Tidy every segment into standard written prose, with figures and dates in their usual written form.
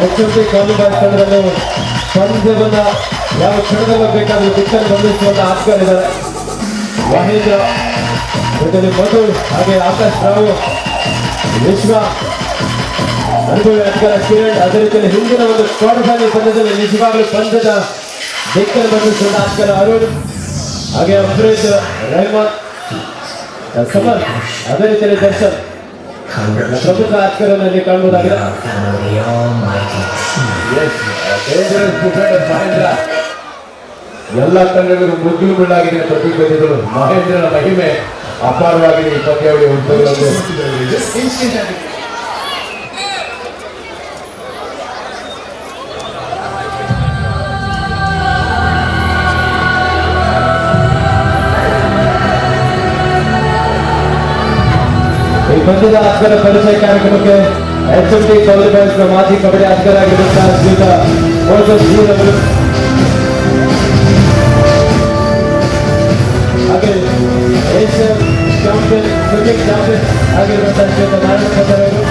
HMT ಕಾಲಿಬಾಯ್ ತಂಡದಲ್ಲೂ ಪಂದ್ಯವನ್ನ ಯಾವ ಕ್ಷಣದಲ್ಲೂ ಬೇಕಾದರೂ ದಿಕ್ಕನ್ನು ಬಂಧಿಸುವಂತ ಆಟಗಾರಿದ್ದಾರೆ. ಮಹೇಂದ್ರ ಜೊತೆಲಿ ಮಧು ಹಾಗೆ ಆಕಾಶ್ ರಾವ್, ವಿಶ್ವ ಅನುಭವಿ ಆಟಗಾರ ಕಿರಣ್, ಅದೇ ರೀತಿಯಲ್ಲಿ ಹಿಂದಿನ ಒಂದು ಕ್ವಾರ್ಟರ್ ಫೈನಲ್ ಪಂದ್ಯದಲ್ಲಿ ನಿಜವಾಗಲೂ ಪಂದ್ಯದ ದಿಕ್ಕನ್ನು ಬಂಧಿಸುವಂತ ಆಟಗಾರ ಅರುಣ್, ಹಾಗೆ ಅಫ್ರೀದ್, ರೆಹಮಾನ್, ಸಮರ್, ಅದೇ ರೀತಿಯಲ್ಲಿ ದರ್ಶನ್ ಪ್ರಮುಖ ಆಟಗಾರರಲ್ಲಿ ಕಾಣಬಹುದಾಗಿದೆ. ಎಲ್ಲ ತಂಡಗಳು ಮುಗ್ಗುಲು ಮುಳ್ಳಾಗಿದೆ. ಪ್ರತಿಭಟನೆಗಳು ಮಹೇಂದ್ರನ ಮಹಿಮೆ ಅಪಾರವಾಗಿದೆ. ಈ ಪಂದ್ಯಾವಳಿ ಉಂಟುಗಳನ್ನು ಈ ಪಂದ್ಯದ ಆಟಗಾರ ಪರಿಚಯ ಕಾರ್ಯಕ್ರಮಕ್ಕೆ ಎಚ್ಎಂಟಿ ಕಾಲಿಬಾಯ್ಸ್ ಮಾಜಿ ಕಬಡ್ಡಿ ಆಟಗಾರರಾಗಿರುತ್ತಾರೆ ಶ್ರೀಯುತ ಮೋಸಸ್ ಅವರು, ಹಾಗೆ ಏಷ್ಯನ್ ಚಾಂಪಿಯನ್ ಕ್ರಿಕೆಟ್ ಚಾಂಪಿಯನ್ ಆಗಿರುವಂತಹ ಶ್ರೀಯುತ ನಾರಾಯಣ ಪದರ್ ಅವರು,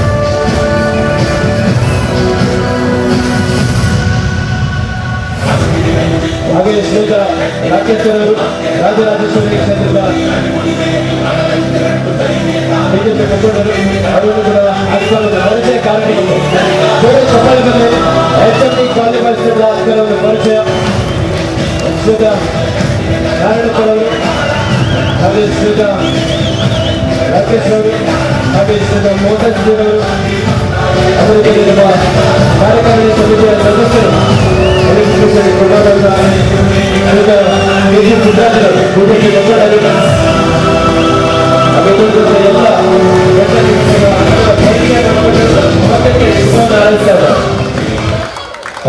ಹಾಗೆ ಶ್ರೀಯುತ ರಾಕೇಶ್ ಅವರು ರಾಜರಾಜೇಶ್ವರಿ ಕ್ಷೇತ್ರದ ಅವರು ಕೂಡ ಆಟಗಾರರ ಪರಿಚಯ ಕಾರ್ಯಕ್ರಮ ಸಫಲದಲ್ಲಿ ಎಚ್ಎಂಟಿ ಕಾಲಿಬಾಯ್ ಆಟಗಾರರ ಪರಿಚಯ ಶ್ರೀಯುತ ನಾರಾಯಣಪುರ ಅವರು, ಹಾಗೆ ಶ್ರೀಯುತ ರಾಕೇಶ್ ಅವರು, ಹಾಗೆ ಶ್ರೀಯುತ ಮೋಸಸ್ ಅವರು, ಅದೇ ರೀತಿ ನಮ್ಮ ಕಾರ್ಯಕಾರಿಣಿ ಸಮಿತಿಯ ಸದಸ್ಯರು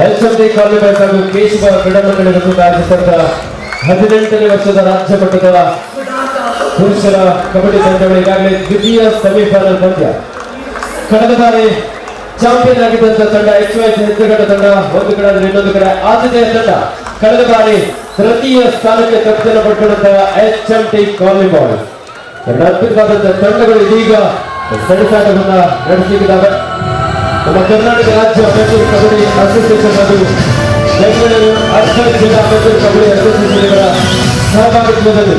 ಎಚ್ಎಂಟಿ ಕಾಲಿಬಾಯ್ಸ್ ಹಾಗೂ ಕೇಶವ ಕ್ರೀಡಾಮಂಡಳಿ ಆಯೋಜಿಸಿದ 18ನೇ ವರ್ಷದ ರಾಜ್ಯ ಮಟ್ಟದ ಪುರುಷರ ಕಬಡ್ಡಿ ಪಂದ್ಯಗಳು ಈಗಾಗಲೇ ದ್ವಿತೀಯ ಸೆಮಿಫೈನಲ್ ಪಂದ್ಯ. ಕಳೆದ ಬಾರಿ ಚಾಂಪಿಯನ್ ಆಗಿದ್ದಂತ ತಂಡ ಎಚ್ವೈಸ್ ಹೆಜ್ಜೆಗಡ ತಂಡ ಒಂದು ಕಡೆ ಆದರೆ ಇನ್ನೊಂದು ಕಡೆ ಆತಿಥೇಯ ತಂಡ ಕಳೆದ ಬಾರಿ ತೃತೀಯ ಸ್ಥಾನಕ್ಕೆ ತಪ್ಪನ್ನು ಪಡ್ಕೊಂಡಂತಹ ಎಚ್ಎಂಟಿ ಕಾಲಿಬಾಯ್ಸ್. ಎರಡು ಅದ್ಭುತವಾದಂತಹ ತಂಡಗಳು ಇದೀಗ ಸೆಣಸಾಟವನ್ನ ನಡೆಸಿದ್ದಾರೆ. ನಮ್ಮ ಕರ್ನಾಟಕ ರಾಜ್ಯ ಅಮೆಚೂರ್ ಕಬಡ್ಡಿ ಅಸೋಸಿಯೇಷನ್ ಹಾಗೂ ಬೆಂಗಳೂರು ಅರ್ಧರ್ ಜಿಲ್ಲಾ ಅಮೆಚೂರ್ ಕಬಡ್ಡಿ ಅಸೋಸಿಯೇಷನ್ಗಳ ಸಹಭಾಗಿತ್ವದಲ್ಲಿ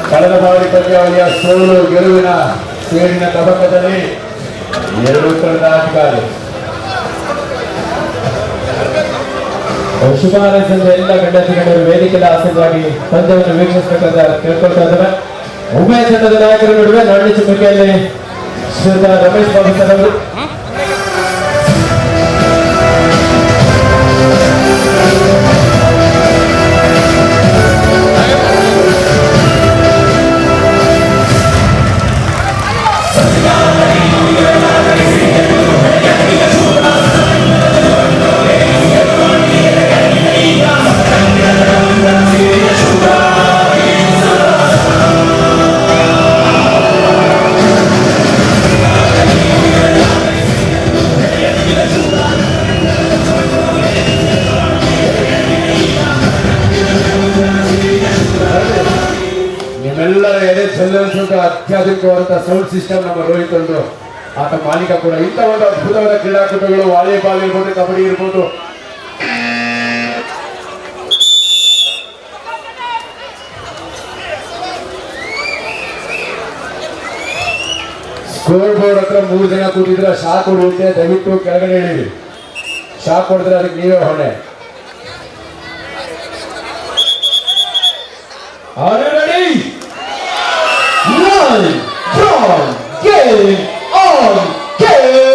ಕಳೆದ ಬಾರಿ ಪಂದ್ಯಾವಳಿಯ ಸೋಲು ಗೆಲುವಿನ ಸೇರಿನ ತಬಕದಲ್ಲಿ ಎರಡು ತಂಡದ ಆಟಗಾರರು ಶುಭ ಹಾರೈಸಿದ ಎಲ್ಲ ಗಣ್ಯಾತಿಗಣ್ಯರು ವೇದಿಕೆಯಲ್ಲಿ ಆಸಕ್ತವಾಗಿ ಪಂದ್ಯವನ್ನು ವೀಕ್ಷಿಸಬೇಕಂತ ಕೇಳ್ಕೊಳ್ತಾ ಇದ್ದಾರೆ. ಉಭಯ ತಂಡದ ನಾಯಕರ ನಡುವೆ ನಾಣ್ಯ ಚುಮಕಿಯಲ್ಲಿ ಶ್ರೀಯುತ ರಮೇಶ್ ಬಾಬು ಸರ್ ಅವರು, ಅತ್ಯಾಧುನಿಕವಾದಂತಹ ಸೌಂಡ್ ಸಿಸ್ಟಮ್ ನಮ್ಮ ರೋಹಿತ್ ಒಂದು ಆತ ಮಾಲೀಕ ಕೂಡ. ಇಂಥ ಒಂದು ಅದ್ಭುತವಾದ ಕ್ರೀಡಾಕೂಟಗಳು ವಾಲಿಬಾಲ್ ಇರ್ಬೋದು, ಕಬಡ್ಡಿ ಇರ್ಬೋದು, ಸ್ಕೋರ್ ಬೋರ್ಡ್ ಹತ್ರ 3 ಜನ ಕೂತಿದ್ರೆ ಶಾಕ್ ಹೊಡೆಯುತ್ತೆ. ದಯವಿಟ್ಟು ಕೆಳಗಡೆ ಹೇಳಿರಿ. ಶಾಕ್ ಹೊಡೆದ್ರೆ ಅದಕ್ಕೆ ನೀವೇ ಹೊಣೆ. Are you ready? Line, draw, game on, game!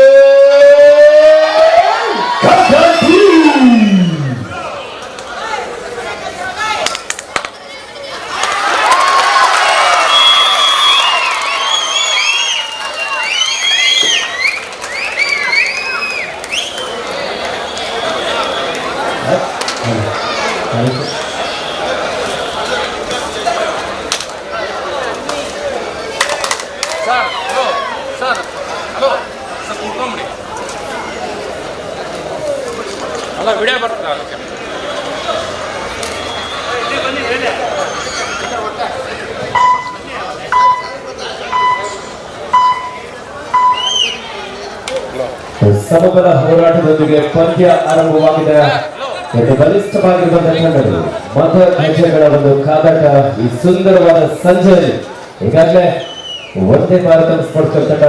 Video ಬರ್ತದೆ. ಸಮಬಲ ಹೋರಾಟದೊಂದಿಗೆ ಪಂದ್ಯ ಆರಂಭವಾಗಿದೆ. ಎರಡು ಬಲಿಷ್ಠವಾಗಿರುವಂತಹ ತಂಡಗಳು ಮತ ಹೆಜ್ಜೆಗಳ ಒಂದು ಕಾದಾಟ ಈ ಸುಂದರವಾದ ಸಂಜೆಯಲ್ಲಿ. ಈಗಾಗಲೇ ಒಂದೇ ಭಾರತ ಸ್ಪೋರ್ಟ್ಸ್ ತಂಡ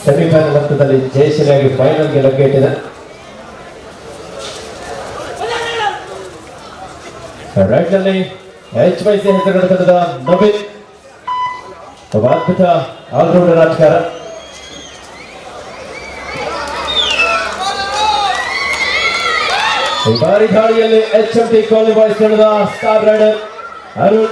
ಸೆಮಿಫೈನಲ್ ಹಂತದಲ್ಲಿ ಜಯಶೀಲಿಯಾಗಿ ಫೈನಲ್ಗೆ ಲಗ್ಗೆ ಇಟ್ಟಿದೆ. ರೈಟ್ ನಲ್ಲಿ HYC ಹೆಸರುಗಳ ತಂಡದ ನವೀನ್ ಒಬ್ಬ ಅದ್ಭುತ ಆಲ್ರೌಂಡರ್ ರಾಜಕಾರ. ಈ ಬಾರಿ ದಾಳಿಯಲ್ಲಿ HMT ಕಾಲನಿ ಬಾಯ್ಸ್ ತಂಡದ ಸ್ಟಾರ್ ರೈಡರ್ ಅರುಣ್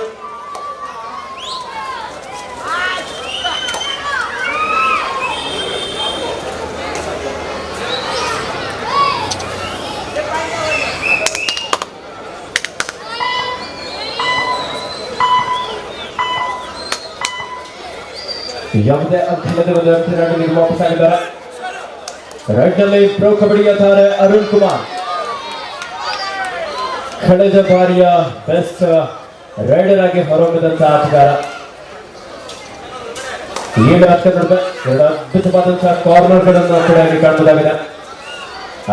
ಯಾವುದೇ ಅಂಕಣದ ಒಂದು ಅಂತಿಮ ವಾಪಸ್ ಆಗಿದ್ದಾರೆ. ರೈಟ್ ನಲ್ಲಿ ಪ್ರೊ ಕಬಡ್ಡಿಯ ತಾರೆ ಅರುಣ್ ಕುಮಾರ್ ಕಳೆದ ಬಾರಿಯ ಬೆಸ್ಟ್ ರೈಡರ್ ಆಗಿ ಹೊರಹೊಮ್ಮಿದಂತಹ ಆಟಗಾರ. ಏನು ನಡುವೆ ಎರಡು ಅದ್ಭುತವಾದಂತಹ ಕಾರ್ನರ್ ಗಳನ್ನು ಕೂಡ ಇಲ್ಲಿ ಕಾಣಬಹುದಾಗಿದೆ.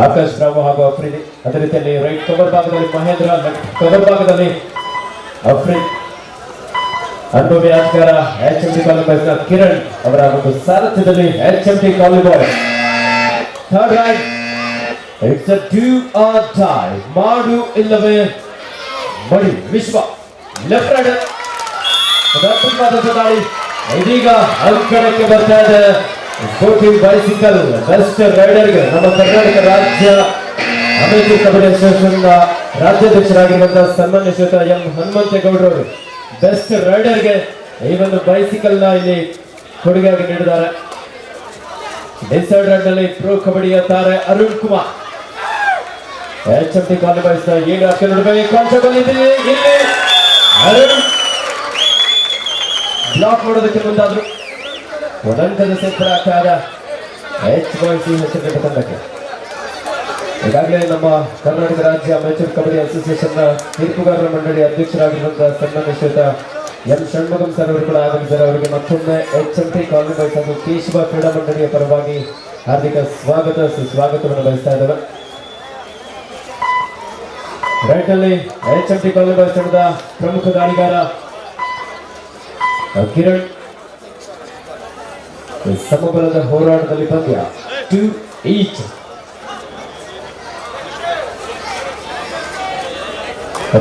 ಆಕಾಶ್ ರಾವ್ ಹಾಗೂ ಅಫ್ರೀದಿ, ಅದೇ ರೀತಿಯಲ್ಲಿ ರೈಟ್ ಕವರ್ ಭಾಗದಲ್ಲಿ ಮಹೇಂದ್ರ, ಲೆಫ್ಟ್ ಕವರ್ ಭಾಗದಲ್ಲಿ ಅಫ್ರೀದ್. ಅನುಭವಿ ಆಟಗಾರ HMT ಕಾಲನಿ ಬಾಯ್ಸ್ನ ಕಿರಣ್ ಅವರ ಒಂದು ಸಾರಥ್ಯದಲ್ಲಿ HMT colony boys. Third raid, it's a do or die, ಮಾಡು ಇಲ್ಲವೇ ಮಡಿ. ವಿಶ್ವ ಲೆಫ್ಟ್ ರೈಡರ್, ಅದ್ಭುತವಾದ ದಾಳಿ. ಇದೀಗ ಅಂಕಣಕ್ಕೆ ಬರ್ತಾ ಇದೆ ಸ್ಪೋರ್ಟಿಂಗ್ ಬೈಸಿಕಲ್ ಬೆಸ್ಟ್ ರೈಡರ್ಗೆ ನಮ್ಮ ಕರ್ನಾಟಕ ರಾಜ್ಯ ಅಮೇಚೂರ್ ಕಬಡ್ಡಿ ಅಸೋಸಿಯೇಷನ್ ರಾಜ್ಯಾಧ್ಯಕ್ಷರಾಗಿರುವಂತಹ ಸನ್ಮಾನ್ಯ ಶ್ರೀಯುತ ಎಂ ಹನುಮಂತೇಗೌಡರವರು ಬೆಸ್ಟ್ ರೈಡರ್ಗೆ ಈ ಒಂದು ಬೈಸಿಕಲ್ ನ ಇಲ್ಲಿ ಕೊಡುಗೆಯಾಗಿ ನೀಡಿದ್ದಾರೆ. ಡಿಸೈಡ್ ರೈಡ್ ನಲ್ಲಿ ಪ್ರೊ ಕಬಡ್ಡಿಯ ತಾರೆ Arun Kumar. HMT colony boys ನ 7 ಅಕ್ಷರ ನಡುವೆ ಕಾನ್ಸೆಪ್ಟ್ ಇದೆ. ಇಲ್ಲಿ ಅರುಣ್ ಬ್ಲಾಕ್ ಮಾಡೋದಕ್ಕೆ ಮುಂದಾದ್ರು. ಒಂದಂಕದ ಸೇರ್ಪಡೆ ಆಗ್ತಾ ಇದೆ HYC ಹೆಸರಿನ ತಂಡಕ್ಕೆ. ಈಗಾಗಲೇ ನಮ್ಮ ಕರ್ನಾಟಕ ರಾಜ್ಯ ಅಮೇಚೂರ್ ಕಬಡ್ಡಿ ಅಸೋಸಿಯೇಷನ್ ನ ತೀರ್ಪುಗಾರರ ಮಂಡಳಿ ಅಧ್ಯಕ್ಷರಾಗಿರುವಂತಹ ಸನ್ಮಾನ್ಯ ಶ್ರೀಯುತ ಎಂ ಷಣ್ಮುಗಂ ಸರ್ ಅವರು ಕೂಡ ಆಗಮಿಸಿದ್ದಾರೆ. ಅವರಿಗೆ ಮತ್ತೊಮ್ಮೆ HMT ಕಾಲನಿ ಬಾಯ್ಸ್ ಹಾಗೂ ಕೇಶವ ಕ್ರೀಡಾ ಮಂಡಳಿಯ ಪರವಾಗಿ ಹಾರ್ದಿಕ ಸ್ವಾಗತ ಸುಸ್ವಾಗತವನ್ನು ಬಯಸ್ತಾ ಇದ್ದೇವೆ. ರೈಟ್ ನಲ್ಲಿ HMT ಕಾಲನಿ ಬಾಯ್ಸ್ ತಂಡದ ಪ್ರಮುಖ ದಾಳಿಗಾರ ಕಿರಣ್. ಸಮಬಲದ ಹೋರಾಟದಲ್ಲಿ ಪಂದ್ಯ 2 ಈಚ್.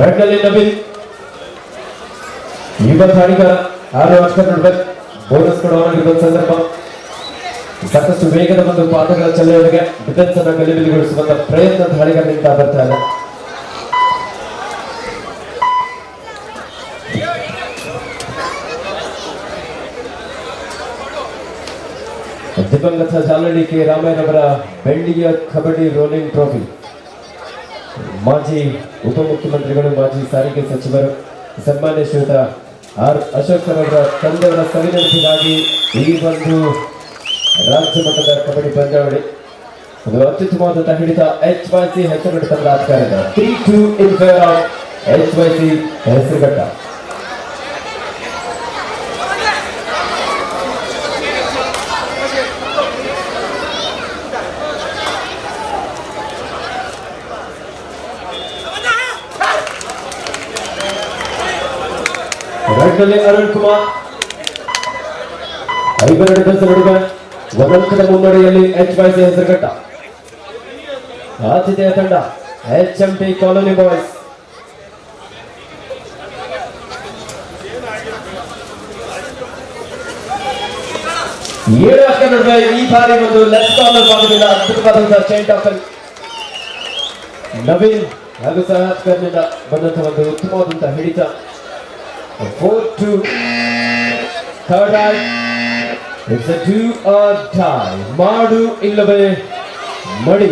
ರೈಟ್ ನಲ್ಲಿ ನವೀನ್ ಯುವ ದಾಳಿಗಾರ 6 ಆಟಗಾರರ ನಡುವೆ ಬೋನಸ್ ಕೊಡುವ ಸಂದರ್ಭ. ಸಾಕಷ್ಟು ವೇಗದ ಒಂದು ಪಾದಗಳ ಚಲನೆಯೊಳಗೆ ಡಿಫೆನ್ಸ್ ಅನ್ನು ಗಲಿಬಿಲಿಗೊಳಿಸುವಂತ ಪ್ರಯತ್ನ ದಾಳಿಗಾರನಿಂದ ಬರ್ತಾ ಇದೆ. ದಿವಂಗತ ಜಾಲಹಳ್ಳಿ ಕೆ ರಾಮಯ್ಯನವರ ಬೆಳ್ಳಿಯ ಕಬಡ್ಡಿ ರೋಲಿಂಗ್ ಟ್ರೋಫಿ ಮಾಜಿ ಉಪಮುಖ್ಯಮಂತ್ರಿಗಳು, ಮಾಜಿ ಸಾರಿಗೆ ಸಚಿವರು ಸನ್ಮಾನ್ಯ ಶ್ರೀಯುತ ಆರ್ ಅಶೋಕ್ ಅವರ ತಂದೆಯವರ ಸವಿನೆನಪಿಗಾಗಿ ಈ ಒಂದು ರಾಜ್ಯ ಮಟ್ಟದ ಕಬಡ್ಡಿ ಪಂದ್ಯಾವಳಿ ಒಂದು ಅತ್ಯುತ್ತಮವಾದಂತಹ ಹಿಡಿತ HYC ಹೆಸರುಘಟ್ಟ ತಂಡ ಆಟಗಾರ 3-2 in favour of HYC Hesaraghatta. Right ನಲ್ಲಿ ಅರುಣ್ ಕುಮಾರ್ 5 ಡಿಫೆನ್ಸ್ ನಡುವೆ ಒಂದಂಕದ ಮುನ್ನಡೆಯಲ್ಲಿ HYC ಹೆಸರುಘಟ್ಟ. ಆತಿಥೇಯ ತಂಡ HMT ಕಾಲನಿ ಬಾಯ್ಸ್. ಏಳು ಅಕ್ಷರ ನಡುವೆ ಈ ಬಾರಿ ಒಂದು ಲೆಫ್ಟ್ ಕಾರ್ನರ್ ಭಾಗದಿಂದ ಅದ್ಭುತವಾದಂತಹ ಚೈನ್ ಟಾಕಲ್ ನವೀನ್ ಹಾಗೂ ಸಹಕಾರದಿಂದ ಬಂದಂತಹ ಒಂದು ಉತ್ತಮವಾದಂತಹ ಹಿಡಿತ. 4-2. Third right. It's a do or die. ಮಾಡು ಇಲ್ಲವೇ ಮಡಿ.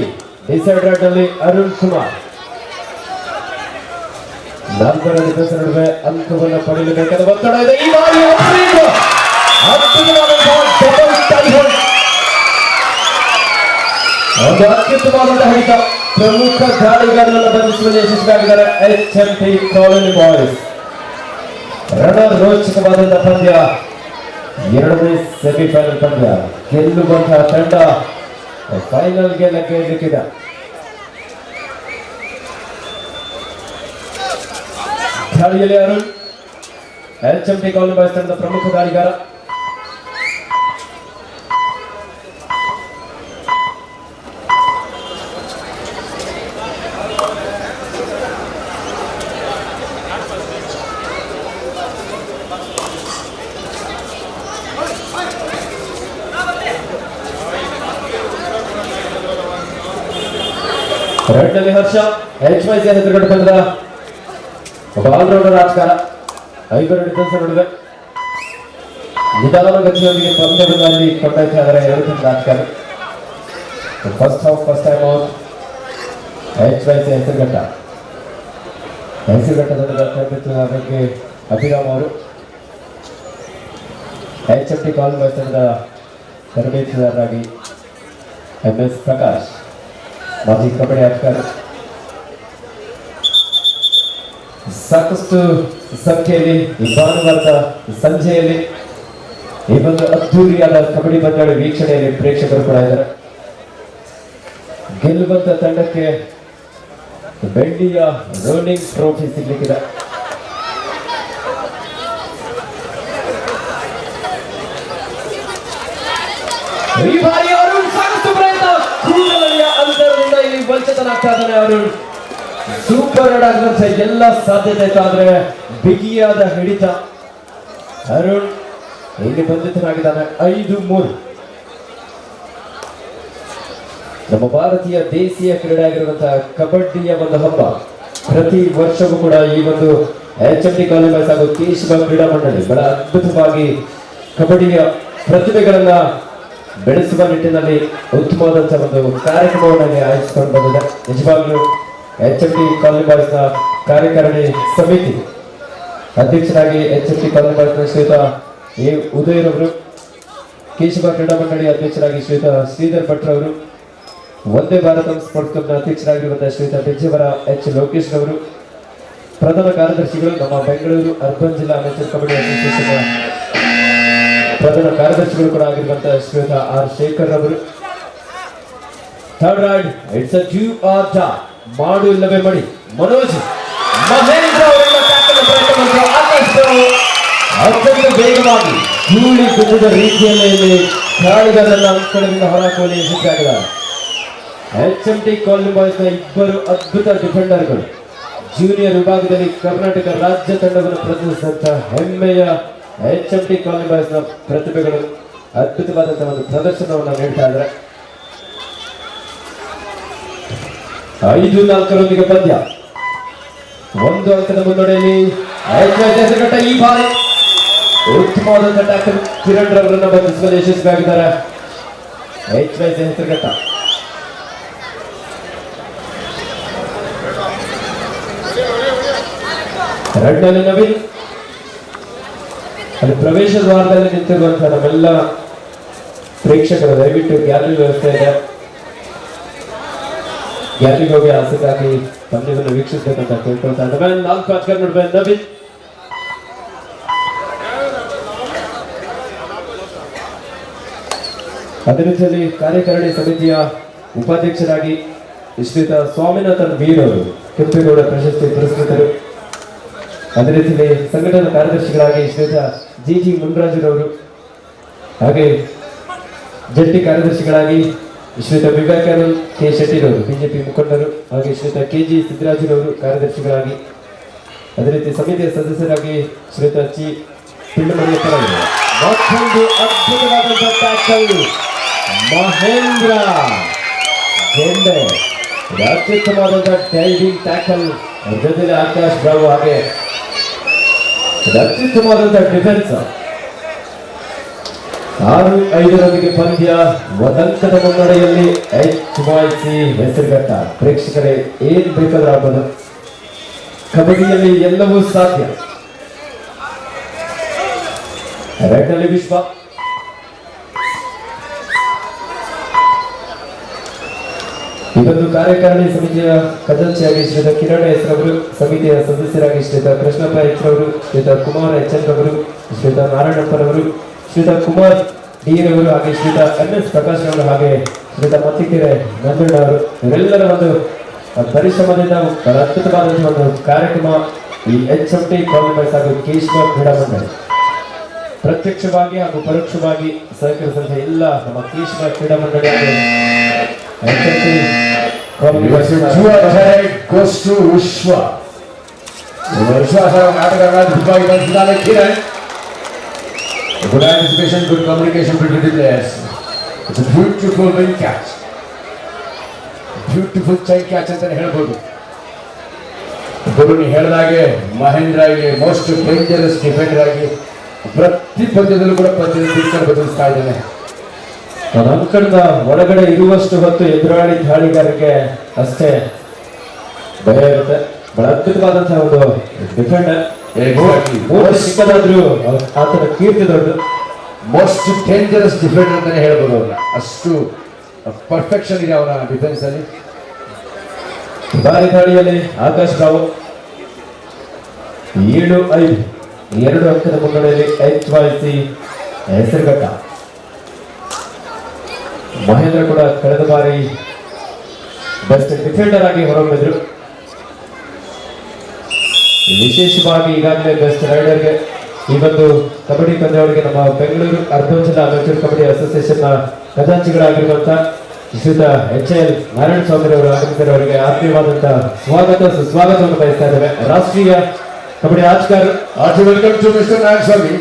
ಡಿಸೈಡ್ ರೈಡ್ ನಲ್ಲಿ ಅರುಣ್ ಕುಮಾರ್. ನಾಲ್ಕರ ಡಿಫೆನ್ಸ್ ನಡುವೆ ಅಂಕವನ್ನು ಪಡೆಯಬೇಕಾದ ಒತ್ತಡ ಇದೆ. ಈ ಬಾರಿ ಅತ್ಯುತ್ತಮವಾದಂತಹ ಹಿಡಿತ. ಪ್ರಮುಖ ದಾಳಿಗಾರರನ್ನು ಬಂಧಿಸುವಲ್ಲಿ ಯಶಸ್ವಿಯಾಗಿದ್ದಾರೆ HMT ಕಾಲೋನಿ ಬಾಯ್ಸ್. ರೋಚಕವಾದಂತಹ ಪಂದ್ಯ, ಎರಡನೇ ಸೆಮಿಫೈನಲ್ ಪಂದ್ಯ. ಗೆಲ್ಲುವಂತಹ ತಂಡ ಫೈನಲ್ಗೆ ಲಗ್ಗೆ ಇಡಲಿಕ್ಕಿದೆ. ದಾಳಿಯಲ್ಲಿ ಅರುಣ್ HMT ಕಾಲೋನಿ ಬಾಯ್ಸ್ ತಂಡದ ಪ್ರಮುಖ ದಾಳಿಗಾರ. ರೆಡ್ನಲ್ಲಿ ಹರ್ಷ, HYC ಹೆಸರುಗಡೆ ತಂಡದ ಒಬ್ಬ ಆಲ್ರೌಂಡರ್ ಆಟಗಾರ. 5 ಡಿಫೆನ್ಸ್ ನಡುವೆ ನಿಧಾನಗತಿಯೊಂದಿಗೆ ಪಂದ್ಯವನ್ನು ಅಲ್ಲಿ ಕೊಂಡೊಯ್ತಾ ಇದ್ದಾರೆ ಎರಡು ತಂಡದ ಆಟಗಾರರು. First half first time out HYC ಹೆಸರುಘಟ್ಟದ ಬಗ್ಗೆ ಅಭಿರಾಮ್ ಅವರು. HMT ಕಾಲೋನಿ ಬಾಯ್ಸ್ ತಂಡದ ತರಬೇತುದಾರರಾಗಿ MS ಪ್ರಕಾಶ್, ಮಾಜಿ ಕಬಡ್ಡಿ ಆಟಗಾರ. ಸಾಕಷ್ಟು ಸಂಖ್ಯೆಯಲ್ಲಿ ಈ ಭಾನುವಾರದ ಸಂಜೆಯಲ್ಲಿ ಈ ಒಂದು ಅದ್ದೂರಿಯಾದ ಕಬಡ್ಡಿ ಪಂದ್ಯಾವಳಿ ವೀಕ್ಷಣೆಯಲ್ಲಿ ಪ್ರೇಕ್ಷಕರು ಕೂಡ ಇದ್ದಾರೆ. ಗೆಲ್ಲುವಂತ ತಂಡಕ್ಕೆ ಬೆಳ್ಳಿಯ ರೋಲಿಂಗ್ ಟ್ರೋಫಿ ಸಿಗ್ಲಿಕ್ಕಿದೆ. ಈ ಬಾರಿ ಅರುಣ್ ಸಾಕಷ್ಟು ಪ್ರಯತ್ನ, ಕೂಡಲಿಯ ಅಂತರದಿಂದ ಇಲ್ಲಿ ವಂಚಿತನಾಗ್ತಾ ಇದ್ದಾನೆ ಅರುಣ್. ಸೂಪರ್ ರೈಡ್ ಆಗುವಂತ ಎಲ್ಲ ಸಾಧ್ಯತೆ ಇತ್ತು, ಆದ್ರೆ ಬಿಗಿಯಾದ ಹಿಡಿತ. ಅರುಣ್ ಇಲ್ಲಿ ಬಂಧಿತನಾಗಿದ್ದಾನೆ. 5-3. ನಮ್ಮ ಭಾರತೀಯ ದೇಶೀಯ ಕ್ರೀಡೆ ಆಗಿರುವಂತಹ ಕಬಡ್ಡಿಯ ಒಂದು ಹಬ್ಬ. ಪ್ರತಿ ವರ್ಷವೂ ಕೂಡ ಈ ಒಂದು HMT ಕಾಲೋನಿ ಬಾಯ್ಸ್ ಹಾಗೂ ಕೇಶವ ಕ್ರೀಡಾ ಮಂಡಳಿ ಬಹಳ ಅದ್ಭುತವಾಗಿ ಕಬಡ್ಡಿಯ ಪ್ರತಿಭೆಗಳನ್ನ ಬೆಳೆಸುವ ನಿಟ್ಟಿನಲ್ಲಿ ಉತ್ತಮವಾದಂತಹ ಒಂದು ಕಾರ್ಯಕ್ರಮವನ್ನು ಆಯೋಜಿಸಿಕೊಂಡು ಬಂದಿದೆ. ನಿಜವಾಗ್ಲೂ HMT ಕಾಲೋನಿ ಬಾಯ್ಸ್ನ ಕಾರ್ಯಕಾರಿಣಿ ಸಮಿತಿ ಅಧ್ಯಕ್ಷರಾಗಿ HMT ಕಾಲೋನಿ ಬಾಯ್ಸ್ನ ಶ್ರೀಯುತ ಉದಯರವರು, ಕೇಶವ ಕ್ರೀಡಾ ಮಂಡಳಿ ಅಧ್ಯಕ್ಷರಾಗಿ ಶ್ರೀಯುತ ಶ್ರೀಧರ್ ಭಟ್ರವರು, ವಂದೇ ಭಾರತ ಸ್ಪೋರ್ಟ್ಸ್ ಕ್ಲಬ್ನ ಅಧ್ಯಕ್ಷರಾಗಿರುವಂತಹ ಶ್ರೀಯುತ ಬಿಜ್ಜವರ H ಲೋಕೇಶ್ ರವರು, ಪ್ರಧಾನ ಕಾರ್ಯದರ್ಶಿಗಳು ನಮ್ಮ ಬೆಂಗಳೂರು ಅರ್ಬನ್ ಜಿಲ್ಲಾ ಅಮೆಚೂರ್ ಕಬಡ್ಡಿ ಅಸೋಸಿಯೇಷನ್ ಪ್ರಧಾನ ಕಾರ್ಯದರ್ಶಿಗಳು ಕೂಡ ಆಗಿರುವಂತಹ ಶ್ರೀಯುತ R ಶೇಖರ್ ಅವರು. Third raid, it's a do or die, ಮಾಡು ಇಲ್ಲವೇ ಮಡಿ. ಮನೋಜ್ ಮಹೇಂದ್ರ ಅವರ ಟ್ಯಾಕಲ್ ಪ್ರಯತ್ನ ಅತ್ಯಂತ ವೇಗವಾಗಿ ಧೂಳಿ ಗುದ್ದದ ರೀತಿಯಲ್ಲಿ ದಾಳಿಗಾರರನ್ನ ಅಂಕಣದಿಂದ ಹೊರಹಾಕುವಲ್ಲಿ ಯಶಸ್ವಿಯಾಗಿದ್ದಾರೆ. HMT ಕಾಲೋನಿ ಬಾಯ್ಸ್ನ ಇಬ್ಬರು ಅದ್ಭುತ ಡಿಫೆಂಡರ್ಗಳು ಜೂನಿಯರ್ ವಿಭಾಗದಲ್ಲಿ ಕರ್ನಾಟಕ ರಾಜ್ಯ ತಂಡವನ್ನು ಪ್ರತಿನಿಧಿಸಿದಂತಹ ಹೆಮ್ಮೆಯ HMT ಕಾಲೋನಿ ಬಾಯ್ಸ್ನ ಪ್ರತಿಭೆಗಳು ಅದ್ಭುತವಾದಂತಹ ಒಂದು ಪ್ರದರ್ಶನವನ್ನು ನೀಡ್ತಾ ಇದ್ದಾರೆ. 5-4 ಪಂದ್ಯ, 1 ಅಂಕದ ಮುನ್ನಡೆಯಲ್ಲಿ ಹೆಸರುಘಟ್ಟ. ಈ ಬಾರಿ ಉತ್ತಮವಾದಂತಹ ಟ್ಯಾಕಲ್ ಕಿರಣ್ ರವರನ್ನ ಬಂಧಿಸುವಲ್ಲಿ ಯಶಸ್ವಿಯಾಗಿದ್ದಾರೆ ಹೆಸರುಘಟ್ಟ. ರೆಡ್ನಲ್ಲಿ ನವೀನ್, ಅಲ್ಲಿ ಪ್ರವೇಶ ದ್ವಾರದಲ್ಲಿ ನಿಂತಿರುವಂತಹ ನಮ್ಮೆಲ್ಲ ಪ್ರೇಕ್ಷಕರು ದಯವಿಟ್ಟು ಗ್ಯಾಲರಿ ವ್ಯವಸ್ಥೆ ಇದೆ, ಗ್ಯಾಲರಿಗೆ ಹೋಗಿ ಆಸಕ್ತಾಗಿ ಪಂದ್ಯವನ್ನು ವೀಕ್ಷಿಸಬೇಕಂತ ಕೇಳ್ಕೊಳ್ತಾ ಇದ್ದಾರೆ. 4 ಆಟಗಾರ ನಡುವೆ ನವೀನ್. ಅದೇ ರೀತಿಯಲ್ಲಿ ಕಾರ್ಯಕಾರಿಣಿ ಸಮಿತಿಯ ಉಪಾಧ್ಯಕ್ಷರಾಗಿ ಶ್ರೀಯುತ ಸ್ವಾಮಿನಾಥನ್ ವೀರ್ ಅವರು, ಕೆಂಪೇಗೌಡ ಪ್ರಶಸ್ತಿ ಪುರಸ್ಕೃತರು. ಅದೇ ರೀತಿಯಲ್ಲಿ ಸಂಘಟನಾ ಕಾರ್ಯದರ್ಶಿಗಳಾಗಿ ಶ್ರೀಯುತ GG ಮುನ್ರಾಜುರವರು, ಹಾಗೆ ಜಂಟಿ ಕಾರ್ಯದರ್ಶಿಗಳಾಗಿ ಶ್ರೀಯುತ ವಿವೇಕಾನಂದ್ K ಶೆಟ್ಟಿರವರು ಬಿಜೆಪಿ ಮುಖಂಡರು, ಹಾಗೆ ಶ್ರೀಯುತ KG ಸಿದ್ದರಾಜುರವರು ಕಾರ್ಯದರ್ಶಿಗಳಾಗಿ, ಅದೇ ರೀತಿ ಸಮಿತಿಯ ಸದಸ್ಯರಾಗಿ ಶ್ರೀಯುತ ಚಿ ಪಿಂಡಮಣಿಯಪ್ಪರ. ಮತ್ತೊಂದು ಅದ್ಭುತವಾದಂತಹ tackle Mahendra Gende, ಅತ್ಯುತ್ತಮವಾದಂತಹ diving tackle. ಜೊತೆಲಿ ಆಕಾಶ್ ರಾವ್, ಹಾಗೆ ಅತ್ಯುತ್ತಮವಾದಂತಹ ಡಿಫೆನ್ಸ್. 6-5 ಪಂದ್ಯ, 1 ಅಂಕದ ಮುನ್ನಡೆಯಲ್ಲಿ HYC ಹೆಸರುಘಟ್ಟ. ಪ್ರೇಕ್ಷಕರೇ, ಏನ್ ಬೇಕಾದ್ರೂ ಆಗ್ಬೋದು, ಕಬಡ್ಡಿಯಲ್ಲಿ ಎಲ್ಲವೂ ಸಾಧ್ಯ. ರೆಡ್ನಲ್ಲಿ ವಿಶ್ವ, ಈ ಒಂದು ಕಾರ್ಯಕಾರಿಣಿ ಸಮಿತಿಯ ಖಜಾಂಚಿಯಾಗಿ ಶ್ರೀಯುತ ಕಿರಣ್ ಎಸ್ ರವರು, ಸಮಿತಿಯ ಸದಸ್ಯರಾಗಿ ಶ್ರೀಯುತ ಕೃಷ್ಣಪ್ಪ ಎಚ್ ರವರು, ಶ್ರೀಯುತ ಕುಮಾರ್ ಎಚ್ ಎನ್ ರವರು, ಶ್ರೀಯುತ ನಾರಾಯಣಪ್ಪರವರು, ಶ್ರೀಯುತ ಕುಮಾರ್ ಡಿ ರವರು, ಹಾಗೆ ಶ್ರೀಯುತ ಎನ್ ಎಸ್ ಪ್ರಕಾಶ್ ರವರು, ಹಾಗೆ ಶ್ರೀಯುತ ಮತ್ತಿಕೆರೆ ನಂಜಣ್ಣ ಅವರು, ಇವರೆಲ್ಲರ ಒಂದು ಪರಿಶ್ರಮದಿಂದ ಅದ್ಭುತವಾದಂತಹ ಒಂದು ಕಾರ್ಯಕ್ರಮ ಈ HMT ಕಾಲೇಜ್ ಹಾಗೂ ಕೇಶವ ಕ್ರೀಡಾ ಮಂಡಳಿ ಪ್ರತ್ಯಕ್ಷವಾಗಿ ಹಾಗೂ ಪರೋಕ್ಷವಾಗಿ ಸಹಕರಿಸಿದ ಎಲ್ಲ ನಮ್ಮ ಕೇಶವ ಕ್ರೀಡಾ ಮಂಡಳಿ ವಿಶ್ವ ಆಟಗಾರರಾಗಿ ಬಂದಿದ್ದಾರೆ Kiran. Good anticipation, good communication between the players. It's a beautiful wing catch. Beautiful chain catch ಅಂತಾನೆ ಹೇಳ್ಬೋದು. ಗುರುನಿ ಹೇಳಿದಾಗೆ ಮಹೇಂದ್ರ ಆಗಿ ಮೋಸ್ಟ್ ಡೇಂಜರಸ್ ಡಿಫೆಂಡರ್ ಆಗಿ ಪ್ರತಿ ಪಂದ್ಯದಲ್ಲೂ ಕೂಡ ಪಂದ್ಯದ ದಿಕ್ಕನ್ನು ಬದಲಿಸ್ತಾ ಇದ್ದಾನೆ. ನಮ್ಮ ಕಡೆದ ಒಳಗಡೆ ಇರುವಷ್ಟು ಹೊತ್ತು ಎದುರಾಳಿ ದಾಳಿಗಾರರಿಗೆ ಅಷ್ಟೇ ಭಯ ಇರುತ್ತೆ. ಬಹಳ ಅದ್ಭುತವಾದಂತಹ ಒಂದು ಡಿಫೆಂಡರ್. ಚಿಕ್ಕದಾದ್ರೂ ಆತನ ಕೀರ್ತಿ ದೊಡ್ಡ. ಮೋಸ್ಟ್ ಡೇಂಜರಸ್ ಡಿಫೆಂಡರ್ ಅಂತಾನೆ ಹೇಳ್ಬೋದು ಅವ್ರನ್ನ. ಅಷ್ಟು ಪರ್ಫೆಕ್ಷನ್ ಇದೆ ಅವರ ಡಿಫೆನ್ಸ್ ಅಲ್ಲಿ. ಬಾರಿ ದಾಳಿಯಲ್ಲಿ ಆಕಾಶ್ ರಾವ್ 7-5 2 ಅಂಕದ ಮುನ್ನಡೆಯಲ್ಲಿ HYC ಹೆಸರುಘಟ್ಟ. ಮಹೇಂದ್ರ ಕೂಡ ಕಳೆದ ಬಾರಿ ಬೆಸ್ಟ್ ಡಿಫೆಂಡರ್ ಆಗಿ ಹೊರಹೊಮ್ಮಿದ್ರು. ವಿಶೇಷವಾಗಿ ಈಗಾಗಲೇ ಬೆಸ್ಟ್ ರೈಡರ್ಗೆ ಈ ಒಂದು ಕಬಡ್ಡಿ ಪಂದ್ಯಾವಳಿಗೆ ನಮ್ಮ ಬೆಂಗಳೂರು ಅರ್ಬನ್ ಜಿಲ್ಲಾ ಅಮೆಚೂರ್ ಕಬಡ್ಡಿ ಅಸೋಸಿಯೇಷನ್ ಖಜಾಂಚಿಗಳಾಗಿರುವಂತಹ ಶ್ರೀಯುತ HL ನಾರಾಯಣ ಸ್ವಾಮಿ ಅವರು ಆಗಮಿಸಿದವರಿಗೆ ಆತ್ಮೀಯವಾದಂತಹ ಸ್ವಾಗತ ಸುಸ್ವಾಗತವನ್ನು ಬಯಸ್ತಾ ಇದ್ದೇವೆ. ರಾಷ್ಟ್ರೀಯ ಕಬಡ್ಡಿ ಆಟಗಾರ. Welcome to mister Narayana Swamy,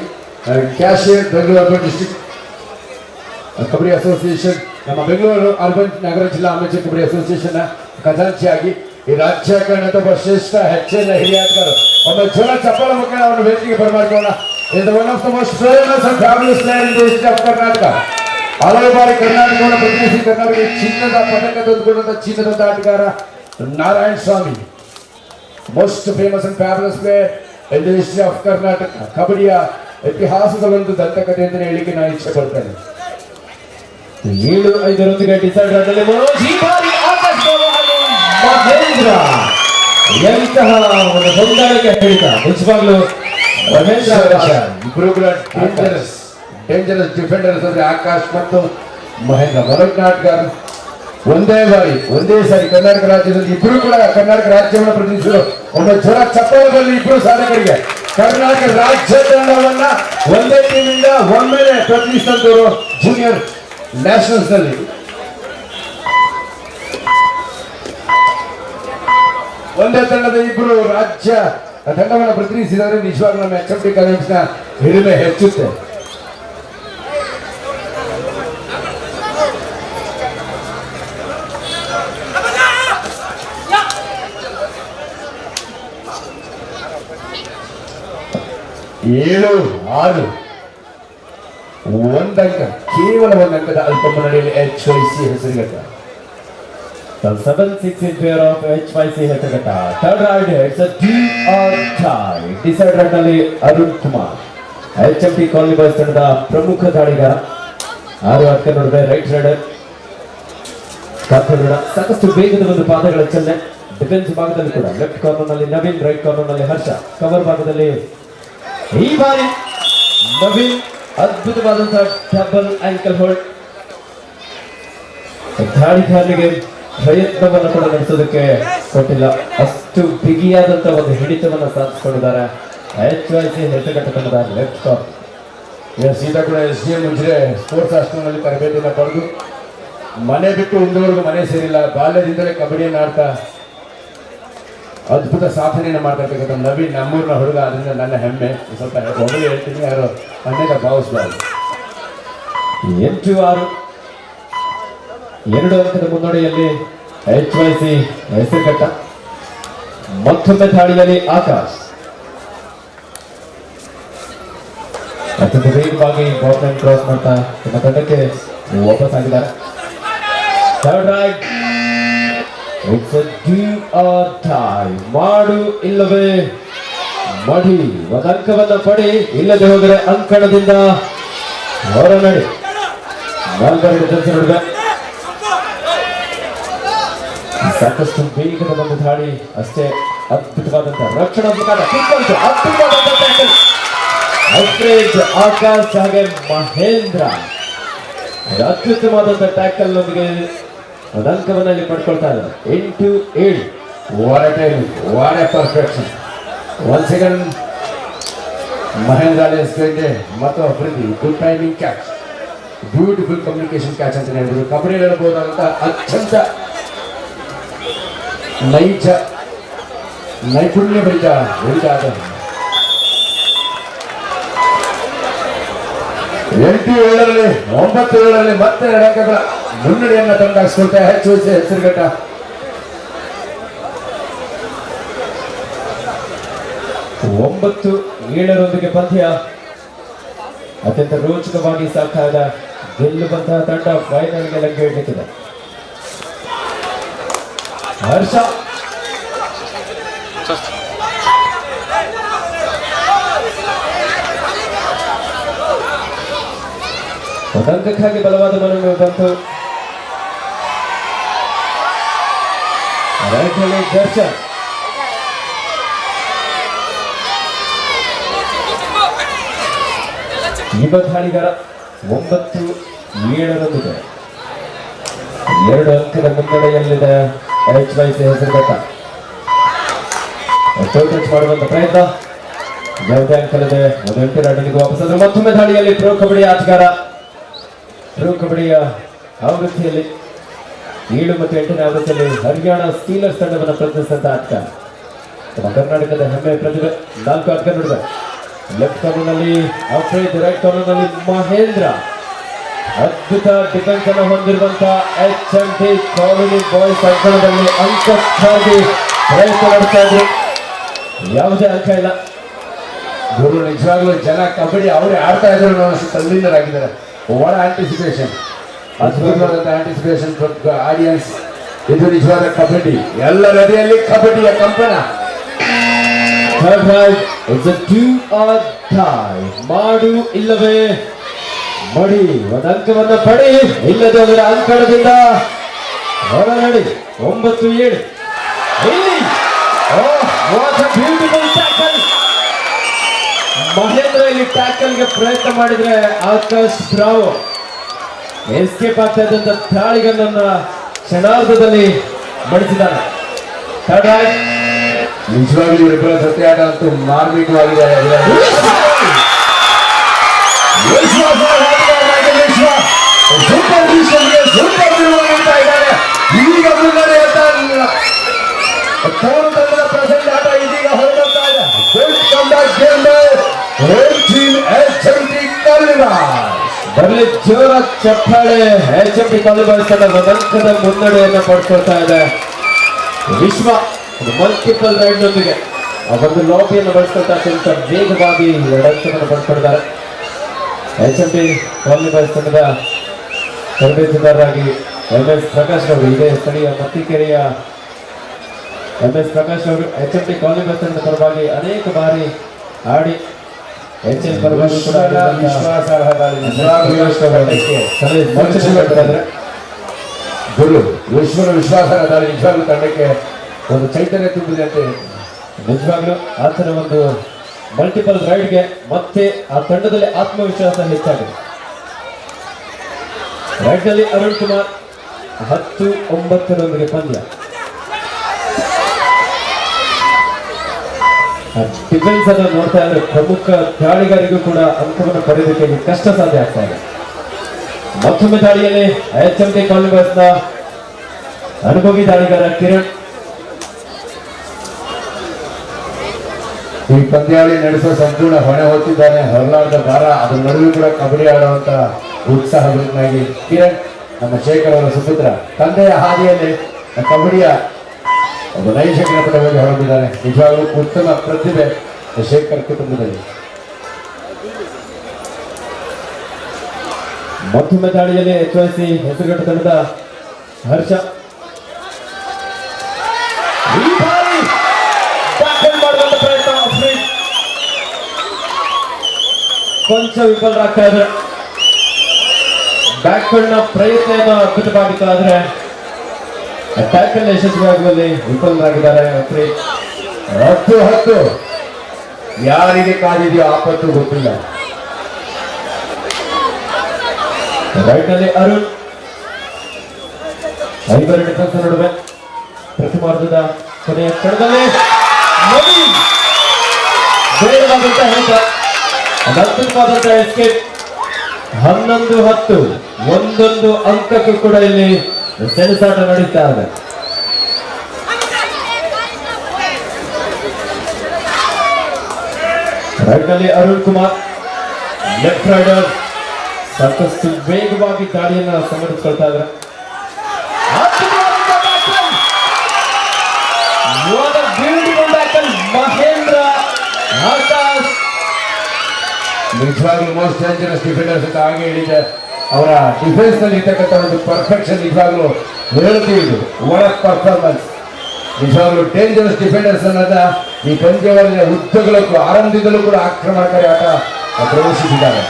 cashier Bengaluru urban district kabaddi association, ನಮ್ಮ ಬೆಂಗಳೂರು ಅರ್ಬನ್ ನಗರ ಜಿಲ್ಲಾ ಅಮೆಚೂರ್ ಕಬಡ್ಡಿ ಅಸೋಸಿಯೇಷನ್ ಖಜಾಂಚಿಯಾಗಿ ಈ ರಾಜ್ಯ ಕಂಡ ಒಬ್ಬ ಶ್ರೇಷ್ಠ ಹೆಚ್ಚಿನ ಹಿರಿಯ ಆಟಗಾರರು. ಒಮ್ಮೆ ಜೋರ ಚಪ್ಪಲ ಮುಖೇನ ಅವರ ವೇದಿಕೆಗೆ ಬರಮಾಡ್ಕೋಣ. ಇದು one of the most famous and fabulous player in the history of Karnataka. ಹಲವು ಬಾರಿ ಕರ್ನಾಟಕವನ್ನು ಪ್ರತಿನಿಧಿಸಿ ಕರ್ನಾಟಕ ಚಿನ್ನದ ಪದಕ ತಂದುಕೊಂಡಂತ ಚಿನ್ನದ ಆಟಗಾರ Narayana Swamy. Most famous and fabulous player in the history of Karnataka. ಕಬಡ್ಡಿಯ ಇತಿಹಾಸದ ಒಂದು ದಂತಕಥೆ ಅಂತ ಹೇಳಿಕ್ಕೆ ನಾನು ಇಚ್ಛೆ ಪಡ್ತೇನೆ. 7-5 ಡಿಸೈಡ್ ರಲ್ಲಿ ಮಹೇಂದ್ರ ಎಂತಹ ಒಂದು ಹೊಂದಾಣಿಕೆ ಹೇಳಿದ. ನಿಜವಾಗ್ಲೂ ಮಹೇಂದ್ರ ಇಬ್ಬರು ಕೂಡ ಡೇಂಜರಸ್ ಡಿಫೆಂಡರ್ಸ್ ಅಂದ್ರೆ ಆಕಾಶ್ ಮತ್ತು ಮಹೇಂದ್ರ. ಮನೋಜ್ ನಾಟ್ಕರ್ ಒಂದೇ ಸಾರಿ ಕರ್ನಾಟಕ ರಾಜ್ಯದಲ್ಲಿ ಇಬ್ಬರು ಕೂಡ ಕರ್ನಾಟಕ ರಾಜ್ಯವನ್ನು ಪ್ರತಿನಿಧಿಸಲು ಒಂದು ಜ್ವರ ಚಪ್ಪಲದಲ್ಲಿ ಇಬ್ಬರು ಸಾಧಕರಿಗೆ ಕರ್ನಾಟಕ ರಾಜ್ಯ ತಂಡವನ್ನ ಒಂದೇ ಟೀಮಿಂದ ಒಮ್ಮೆಲೆ ಪ್ರತಿನಿಧಿಸಿದಂತವರು ಜೂನಿಯರ್ ನ್ಯಾಷನಲ್ಸ್ ನಲ್ಲಿ. ಒಂದೇ ತಂಡದ ಇಬ್ಬರು ರಾಜ್ಯ ತಂಡವನ್ನು ಪ್ರತಿನಿಧಿಸಿದರೆ ನಿಜವಾಗ್ಲೂ ನಮ್ಮ HMT ಕಾಲೇಜಿನ ಹಿರಿಮೆ ಹೆಚ್ಚುತ್ತೆ. ಏಳು ಆರು ಒಂದಂಕ, ಕೇವಲ ಒಂದಂಕದ ಅಲ್ಪ ಮುನ್ನಡೆಯಲ್ಲಿ HYC Hesaraghatta. 7-6 in favor of HYC Hesaraghatta. Third raid it's a do or die. Decide raid ನಲ್ಲಿ Arun Kumar, HMT colony boys ತಂಡದ ಪ್ರಮುಖ ದಾಳಿಗಾರ. 6 ಅಂಕ ನೋಡಿದ್ರೆ ರೈಟ್ ರೈಡರ್ ಕಾಕಡೋಣ. ಸಾಕಷ್ಟು ವೇಗದ ಒಂದು ಪಾದಗಳ ಚಲನೆ. ಡಿಫೆನ್ಸ್ ಭಾಗದಲ್ಲಿ ಕೂಡ ಲೆಫ್ಟ್ ಕಾರ್ನರ್ ನಲ್ಲಿ ನವೀನ್, ರೈಟ್ ಕಾರ್ನರ್ ನಲ್ಲಿ ಹರ್ಷ, ಕವರ್ ಭಾಗದಲ್ಲಿ ಈ ಬಾರಿ ನವೀನ್ ಅದ್ಭುತವಾದಂತಹ ಡಬಲ್ ಆಂಕಲ್ ಹೋಲ್ಡ್. ದಾಳಿಗಾರನಿಗೆ ಪ್ರಯತ್ನವನ್ನು ಕೂಡ ನಡೆಸೋದಕ್ಕೆ ಕೊಟ್ಟಿಲ್ಲ. ಅಷ್ಟು ಬಿಗಿಯಾದಂತಹ ಒಂದು ಹಿಡಿತವನ್ನು ಸಾಧಿಸಿಕೊಂಡಿದ್ದಾರೆ HYC ಹೆಸರುಘಟ್ಟ ತಂಡದ ಲೆಫ್ಟ್ ಕಾರ್ನರ್. ಸೀದಾ ಕೂಡ SDM ಮುಂಚೆ ಸ್ಪೋರ್ಟ್ಸ್ ಹಾಸ್ಟೆಲ್ನಲ್ಲಿ ತರಬೇತಿಯನ್ನು ಪಡೆದು ಮನೆ ಬಿಟ್ಟು ಇಂದುವರೆಗೂ ಮನೆ ಸೇರಿಲ್ಲ. ಬಾಲ್ಯದಿಂದಲೇ ಕಬಡ್ಡಿಯನ್ನು ಆಡ್ತಾ ಅದ್ಭುತ ಸಾಧನೆಯನ್ನು ಮಾಡ್ತಿರ್ತಕ್ಕಂಥ ನವೀನ್ ನಮ್ಮೂರಿನ ಹುಡುಗ. ಅದರಿಂದ ನನ್ನ ಹೆಮ್ಮೆ. ಸ್ವಲ್ಪ ಹೊಗಳಿ ಹೇಳ್ತೀನಿ, ಯಾರು ಅನೇಕ ಭಾವಿಸಬಾರ್ದು. 8-6 2 ಅಂಕದ ಮುನ್ನಡೆಯಲ್ಲಿ HYC ಹೆಸರುಘಟ್ಟ. ಮತ್ತೊಮ್ಮೆ ದಾಳಿಯಲ್ಲಿ ಆಕಾಶ್ ಅತ್ಯಂತ ವೇಗವಾಗಿ ಬಾಲ್ ಕ್ರಾಸ್ ಮಾಡ್ತಾ ತಮ್ಮ ತಂಡಕ್ಕೆ ವಾಪಸ್ ಆಗಿದ್ದಾರೆ. Third raid it's a do or die. ಮಾಡು ಇಲ್ಲವೇ ಮಡಿ. ಒಂದು ಅಂಕವನ್ನು ಪಡಿ, ಇಲ್ಲದೆ ಹೋದರೆ ಅಂಕಣದಿಂದ ಹೊರ ನಡೆ. 4 ಡಿಫೆನ್ಸ್ ನೋಡಿದ ಸಾಕಷ್ಟು ವೇಗದ ಒಂದು ದಾಳಿ ಅಷ್ಟೇ ಅದ್ಭುತವಾದಂತಹ ರಕ್ಷಣಾತ್ಮಕ ಅದ್ಭುತವಾದಂತಹ ಟ್ಯಾಕಲ್ ಅಲ್ಫ್ರೆಡ್ ಆಕಾಶ್ ಹಾಗೆ ಮಹೇಂದ್ರ ಅತ್ಯುತ್ತಮವಾದಂತಹ ಟ್ಯಾಕಲ್ ನೊಂದಿಗೆ ಒಂದು ಅಂಕವನ್ನು ಇಲ್ಲಿ ಪಡ್ಕೊಳ್ತಾ ಇದ್ದಾರೆ 8-7. What a time, what a perfection. Once again, Mahendra is going to Matha Afridi, good timing catch. Beautiful communication catch ಅಂತ ಹೇಳಿದ್ರು. ಕಬಡ್ಡಿ ಆಡಬಹುದಂತ ಅತ್ಯಂತ ನೈಪುಣ್ಯ ಭರಿತ ಆಟ. 8-7ರಲ್ಲಿ 9-7ರಲ್ಲಿ ಮತ್ತೆ 2 ಅಂಕಗಳ ಮುನ್ನಡೆಯನ್ನ ತಂದಾಗಿಸ್ಕೊಳ್ತಾ ಹೆಸರುಘಟ್ಟ. ಒಂಬತ್ತು 7ರೊಂದಿಗೆ ಪಂದ್ಯ ಅತ್ಯಂತ ರೋಚಕವಾಗಿ ಸಾಕಾದ ಗೆಲ್ಲುವಂತಹ ತಂಡ ಫೈನಲ್ಗೆ ಲಗ್ಗೆ ಇಡಲಿಕ್ಕಿದೆ. ಹರ್ಷ ಒಂದಂಕಕ್ಕಾಗಿ ಬಲವಾದ ಮನವಿ ಬಂತು. ರೈಟ್ ನಲ್ಲಿ ದರ್ಶನ್ ಯುವ ದಾಳಿಗಾರ 9-7ರೊಂದಿಗೆ 2 ಅಂಕದ ಮುನ್ನಡೆಯಲ್ಲಿದೆ HYC ಹೆಸರುಘಟ್ಟ. ಟಚ್ ಮಾಡುವಂತ ಪ್ರಯತ್ನ ಯಾವುದೇ ಅಂಕಲಿದೆ. ಒಂದು 8 ರನ್ನಿಗೆ ವಾಪಸ್ ಆದ್ರೆ ಮತ್ತೊಮ್ಮೆ ದಾಳಿಯಲ್ಲಿ ಪ್ರೋ ಕಬಡ್ಡಿ ಆಟಗಾರ ಪ್ರೋ ಕಬಡ್ಡಿಯ ಆವೃತ್ತಿಯಲ್ಲಿ 7 ಮತ್ತು 8ನೇ ಆವೃತ್ತಿಯಲ್ಲಿ ಹರಿಯಾಣ ಸ್ಟೀಲರ್ಸ್ ತಂಡವನ್ನು ಪ್ರತಿನಿಧಿಸಿದಂತ ಆಟಗಾರ ನಮ್ಮ ಕರ್ನಾಟಕದ ಹೆಮ್ಮೆ ಪ್ರತಿಭೆ. 4 ಆಟಗಾರ ನೋಡಿದೆ. ಲೆಫ್ಟ್ ಕಾರ್ನರ್ನಲ್ಲಿ ಅಫ್ರೀದ್, ರೈಟ್ ಕಾರ್ನರ್ನಲ್ಲಿ ಮಹೇಂದ್ರ. ಅದ್ಭುತ ಡಿಫೆನ್ಸ್ ಅನ್ನು ಹೊಂದಿರುವಂತಹ HMT ಕಾಲೋನಿ ಬಾಯ್ಸ್ ಅಂಕಣದಲ್ಲಿ ಅಂಕಕ್ಕಾಗಿ ಪ್ರಯತ್ನ ನಡೆಸ್ತಾ ಇದ್ರು. ಯಾವುದೇ ಅಂಕ ಇಲ್ಲ. ಗುರು ನಿಜವಾಗ್ಲೂ ಜನ ಕಬಡ್ಡಿ ಅವರೇ ಆಡ್ತಾ ಇದ್ರು ತಲ್ಲೀನರಾಗಿದ್ದಾರೆ. ಒಳ ಆಂಟಿಸಿಪೇಷನ್, ಅದ್ಭುತವಾದಂತ ಆಂಟಿಸಿಪೇಷನ್ ಆಡಿಯನ್ಸ್. ಇದು ನಿಜವಾದ ಕಬಡ್ಡಿ. ಎಲ್ಲ ನದಿಯಲ್ಲಿ ಕಬಡ್ಡಿಯ ಕಂಪನ. Third right, it's a 2 or tie. ಮಾಡು ಇಲ್ಲವೇ ಮಡಿ. ಒಂದು ಅಂಕವನ್ನು ಪಡಿ, ಇಲ್ಲದೆ ಅದರ ಅಂಕಣದಿಂದ ಹೊರನಡಿ. 9-7 ಇಲ್ಲಿ. What a beautiful tackle. Mahendra ಇಲ್ಲಿ ಟ್ಯಾಕಲ್ಗೆ ಪ್ರಯತ್ನ ಮಾಡಿದ್ರೆ ಆಕಾಶ್ ಬ್ರಾವೋ ಎಸ್ಕೇಪ್ ಆಗ್ತಾ ಇದ್ದಂತ ದಾಳಿಗನ್ನ ಕ್ಷಣಾರ್ಧದಲ್ಲಿ ಮಡಿಸಿದ್ದಾನೆ. Third right, ನಿಜವಾಗ್ಲೂ ಇವರಿಬ್ಬರ ಜೊತೆ ಆಟ ಅಂತೂ ಮಾರ್ಮಿಕವಾಗಿದೆ. ಈಗ ಮುನ್ನಡೆ ಪ್ರೆಸೆಂಟ್ ಆಟ ಇದೀಗ ಹೊರಡ್ತಾ ಇದೆ. ಬರಲಿ ಜೋರ ಚಪ್ಪಾಳೆ. HMT ಕಾಲೋನಿ ಬಾಯ್ಸ್ ತಂಡ ಒಂದಂಕದ ಮುನ್ನಡೆಯನ್ನು ಪಡ್ಕೊಳ್ತಾ ಇದೆ. ವಿಶ್ವ ಮಲ್ಟಿಪಲ್ ರೈಡ್ ನೊಂದಿಗೆ ಒಂದು ಲಾಬಿಯನ್ನು ಬಳಸ್ಕೊಳ್ತಾ ಅತ್ಯಂತ ವೇಗವಾಗಿ 2 ಅಂಕವನ್ನು ಪಡ್ಕೊಂಡಿದ್ದಾರೆ. HMT ಕಾಲೋನಿ ಬಾಯ್ಸ್ ತಂಡದ ತರಬೇತುದಾರರಾಗಿ MS ಪ್ರಕಾಶ್ ಅವರು, ಇದೇ ಸ್ಥಳೀಯ ಮತ್ತಿಕೆರೆಯ MS ಪ್ರಕಾಶ್ ಅವರು HMT ಕಾಲೋನಿ ಬಾಯ್ಸ್ ತಂಡದ ಪರವಾಗಿ ಅನೇಕ ಬಾರಿ ಆಡಿ HL ಪರವಾಗಿ ಕೂಡ ವಿಶ್ವಾಸಾರ್ಹ ಗುರು ವಿಶ್ವನ ವಿಶ್ವಾಸಾರ್ಹ ದಾಳಿ ನಿಜವಾಗ್ಲೂ ತಂಡಕ್ಕೆ ಒಂದು ಚೈತನ್ಯ ತುಂಬಿದೆ ಅಂತ. ನಿಜವಾಗ್ಲೂ ಆ ಥರ ಒಂದು ಮಲ್ಟಿಪಲ್ ರೈಡ್ಗೆ ಮತ್ತೆ ಆ ತಂಡದಲ್ಲಿ ಆತ್ಮವಿಶ್ವಾಸ ಹೆಚ್ಚಾಗಿದೆ. ರೈಡ್ ನಲ್ಲಿ ಅರುಣ್ ಕುಮಾರ್ 10-9ರೊಂದಿಗೆ ಪಂದ್ಯ. ಡಿಫೆನ್ಸ್ ಅನ್ನು ನೋಡ್ತಾ ಇದ್ರೆ ಪ್ರಮುಖ ದಾಳಿಗಾರಿಗೂ ಕೂಡ ಅಂಕವನ್ನು ಪಡೆಯೋದಕ್ಕೆ ಕಷ್ಟ ಸಾಧ್ಯ ಆಗ್ತಾ ಇದೆ. ಮತ್ತೊಮ್ಮೆ ದಾಳಿಯಲ್ಲಿ HMT ಕಾಲೋನಿ ಬಾಯ್ಸ್ನ ಅನುಭವಿ ದಾಳಿಗಾರ ಕಿರಣ್. ಈ ಪಂದ್ಯಾವಳಿ ನಡೆಸುವ ಸಂಪೂರ್ಣ ಹೊಣೆ ಹೊತ್ತಿದ್ದಾನೆ. ಹೊರಲಾರ್ದ ಭಾರ, ಅದರ ನಡುವೆ ಕೂಡ ಕಬಡ್ಡಿ ಆಡುವಂತ ಉತ್ಸಾಹವಾಗಿ ಕಿರಣ್, ನಮ್ಮ ಶೇಖರ್ ಅವರ ಸುಪುತ್ರ, ತಂದೆಯ ಹಾದಿಯಲ್ಲಿ ಕಬಡ್ಡಿಯ ಒಬ್ಬ ನೈಜಕರ ಪಟವಾಗಿ ಹೊರಬಿದ್ದಾರೆ. ನಿಜವಾಗ್ಲೂ ಉತ್ತಮ ಪ್ರತಿಭೆ ಶೇಖರ್ ಕುಟುಂಬದಲ್ಲಿ. ಮತ್ತೊಮ್ಮೆ ದಾಳಿಯಲ್ಲಿ HYC ಹೆಸರುಘಟ್ಟ ತಂಡದ ಹರ್ಷ. ಈ ಬಾರಿ ಟ್ಯಾಕಲ್ ಮಾಡುವಂತ ಪ್ರಯತ್ನ ಅಫ್ರೀದ್ ಕೊಂಚ ವಿಫಲರಾಗ್ತಾ ಇದ್ದಾರೆ. ಬ್ಯಾಕ್ವರ್ಡ್ ನ ಪ್ರಯತ್ನ ಅದ್ಭುತವಾಗಿತ್ತು, ಆದ್ರೆ ಟ್ಯಾಕಲ್ ಯಶಸ್ವಿಯಾಗುವಲ್ಲಿ ವಿಫಲರಾಗಿದ್ದಾರೆ. 10-10 ಯಾರಿಗೆ ಕಾದಿದೆಯೋ ಆಪತ್ತು ಗೊತ್ತಿಲ್ಲ. ರೈಟ್ ನಲ್ಲಿ ಅರುಣ್, ಐವರು ಡಿಫೆನ್ಸ್ ನಡುವೆ ಪ್ರಥಮಾರ್ಧದ ಕೊನೆಯ ಕ್ಷಣದಲ್ಲಿ ನವೀನ್ ಬೇಡವಾದಂತಹ ಹಿಡಿತ, ಅದ್ಭುತವಾದಂತಹ ಎಸ್ಕೇಪ್. 11-10 ಒಂದೊಂದು ಅಂಕಕ್ಕೂ ಕೂಡ ಇಲ್ಲಿ ಸೆಣಸಾಟ ನಡೀತಾ ಇದೆ. ರೈಟ್ ನಲ್ಲಿ ಅರುಣ್ ಕುಮಾರ್, ಲೆಫ್ಟ್ ರೈಡರ್ ಸಾಕಷ್ಟು ವೇಗವಾಗಿ ದಾಳಿಯನ್ನ ಸಂಘಟಿಸ್ಕೊಳ್ತಾ ಇದ್ದಾರೆ. ಮಹೇಂದ್ರ ಆಕಾಶ್ ನಿಜವಾಗ್ಲೂ ಮೋಸ್ಟ್ ಡೇಂಜರಸ್ ಡಿಫೆಂಡರ್ಸ್ ಅಂತ ಹಾಗೆ ಹೇಳಿದೆ. ಅವರ ಡಿಫೆನ್ಸ್ ನಲ್ಲಿ ಇರ್ತಕ್ಕಂಥ ಒಂದು ಪರ್ಫೆಕ್ಷನ್ ನಿಜವಾಗ್ಲೂ ಹೇಳ್ತೀವಿ. ಒಳ ಪರ್ಫಾರ್ಮೆನ್ಸ್ ನಿಜವಾಗ್ಲೂ ಡೇಂಜರಸ್ ಡಿಫೆಂಡರ್ಸ್ ಅನ್ನೋದ ಈ ಪಂದ್ಯವನ್ನ ಉದ್ದಗಲಕ್ಕೂ ಆರಂಭದಿಂದಲೂ ಕೂಡ ಆಕ್ರಮಣಕಾರಿ ಆಟ ಪ್ರವೇಶಿಸಿದ್ದಾರೆ.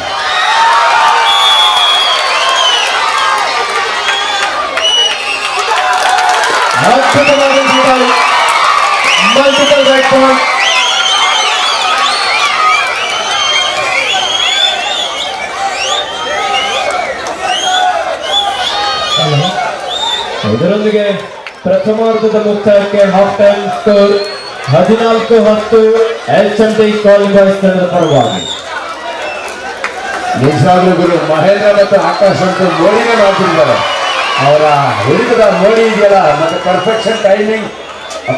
Multiple right point. ಇದರೊಂದಿಗೆ ಪ್ರಥಮಾರ್ಧದ ಮುಕ್ತಾಯಕ್ಕೆ ಹಾಫ್ ಟೈಮ್ ಸ್ಕೋರ್ 14-10 ಎಲ್ಚಂಡಿ ಕಾಲಿಂಗ್ ಬಾಯ್ಸ್ ತಂಡದ ಪರವಾಗಿ. ನಿಜವಾಗ್ಲೂ ಗುರು ಮಹೇಂದ್ರ ಮತ್ತು ಆಕಾಶ್ ಅಂತೂ ಮೋಡಿನೇ ಮಾಡ್ತಿದ್ದಾರೆ. ಅವರ ಹಿಡಿತದ ಮೋಡಿ ಇದೆಯಲ್ಲ, ಮತ್ತೆ ಪರ್ಫೆಕ್ಷನ್ ಟೈಮಿಂಗ್,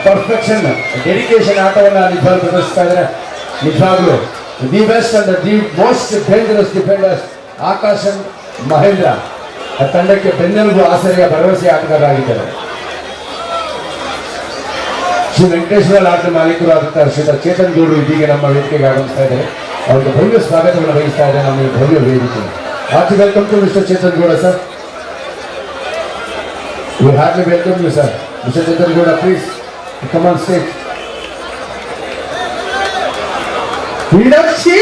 ಪರ್ಫೆಕ್ಷನ್ ಡೆಡಿಕೇಶನ್ ಆಟವನ್ನ ನಿಜವಾಗ್ಲೂ ಪ್ರದರ್ಶಿಸ್ತಾ ಇದ್ದಾರೆ. ನಿಜವಾಗ್ಲೂ the best and the most dangerous defenders Akash and Mahendra ಆ ತಂಡಕ್ಕೆ ಬೆನ್ನೆಲುಬು, ಆಸರೆಯ ಭರವಸೆ ಆಟಗಾರರಾಗಿದ್ದಾರೆ. ಶ್ರೀ ವೆಂಕಟೇಶ್ವರ ಆಟದ ಮಾಲೀಕರು ಆದಂತಹ ಶ್ರೀ ಚೇತನ್ ಗೌಡರು ಇದೀಗ ನಮ್ಮ ವೇದಿಕೆಗೆ ಆಗಮಿಸ್ತಾ ಇದ್ದಾರೆ. ಅವರಿಗೆ ಭವ್ಯ ಸ್ವಾಗತವನ್ನು ವಹಿಸ್ತಾ ಇದ್ದಾರೆ ನಮ್ಮ ಈ ಭವ್ಯ ವೇದಿಕೆ. Heartily welcome to mister Chetan Gowda sir. We heartily welcome you, sir. Mr. Chetan Gowda, please come on stage. Meenakshi!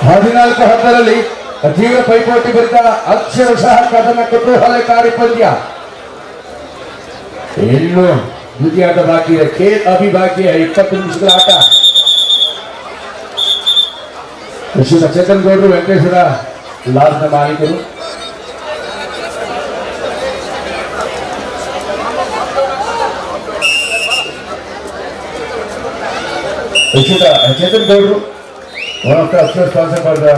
ಹದಿನಾಲ್ಕು ಹತ್ತರಲ್ಲಿ ತೀವ್ರ ಪೈಪೋಟಿ ಭರಿತ ಅಕ್ಷರಶಃ ಕದನ ಕುತೂಹಲಕಾರಿ ಪಂದ್ಯ. ಇನ್ನು ದ್ವಿತೀಯಾರ್ಧ ಬಾಕಿ ಇದೆ. ಅವಿಭಾಗ್ಯ 20 ನಿಮಿಷಗಳ ಆಟ. ಶ್ರೀ ಚೇತನ್ ಗೌಡರು ವೆಂಕಟೇಶ್ವರ ಲಾಡ್ಜ್ನ ಮಾಲೀಕರು. ಚೇತನ್ ಗೌಡರು one of the official sponsor for the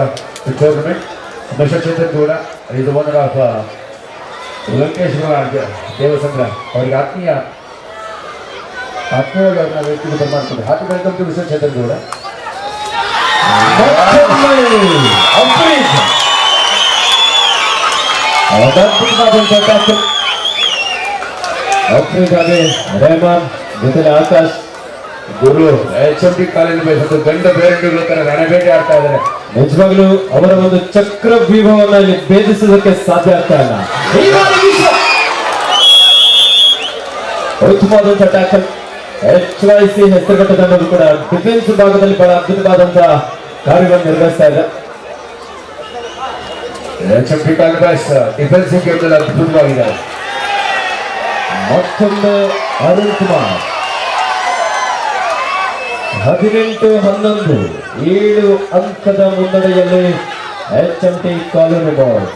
tournament. Mr. Chetan Gowda is the owner of Venkateshwara Devasandra. ಅವರಿಗೆ ಆತ್ಮೀಯವಾಗಿ ಅವ್ರನ್ನ ವ್ಯಕ್ತಿಗೆ ಬರ್ಮಾಡ್ತಾರೆ. ಹಾಕಿ welcome to mister Chetan Gowda. Rehman ಜೊತೆಲೆ ಆಕಾಶ್ ಗುರು HMT ಕಾಲೇಜ್ ಬಯಸಲು ಗಂಡ ಬೇರೆಂಡುಗಳ ತರ ರಣಬೇಟೆ ಆಡ್ತಾ ಇದ್ದಾರೆ. ನಿಜವಾಗ್ಲೂ ಅವರ ಒಂದು ಚಕ್ರ ವ್ಯೂಹವನ್ನ ಇಲ್ಲಿ ಭೇದಿಸೋದಕ್ಕೆ ಸಾಧ್ಯ ಆಗ್ತಾ ಇಲ್ಲ. ಉತ್ತಮವಾದಂತಹ ಟ್ಯಾಕಲ್. HYC ಹೆಸರುಘಟ್ಟ ತಂಡವು ಕೂಡ ಡಿಫೆನ್ಸ್ ಭಾಗದಲ್ಲಿ ಬಹಳ ಅದ್ಭುತವಾದಂತಹ ಕಾರ್ಯವನ್ನು ನಿರ್ವಹಿಸ್ತಾ ಇದೆ. HMT ಕಾಲೇಜ್ ಡಿಫೆನ್ಸಿವ್ ಗೇಮ್ನಲ್ಲಿ ಅದ್ಭುತವಾಗಿದ್ದಾರೆ. ಮತ್ತೊಂದು ಅರುಣ್ ಕುಮಾರ್. 18-11 7 ಅಂಕದ ಮುನ್ನಡೆಯಲ್ಲಿ HMT ಕಾಲೋನಿ ಬಾಯ್ಸ್.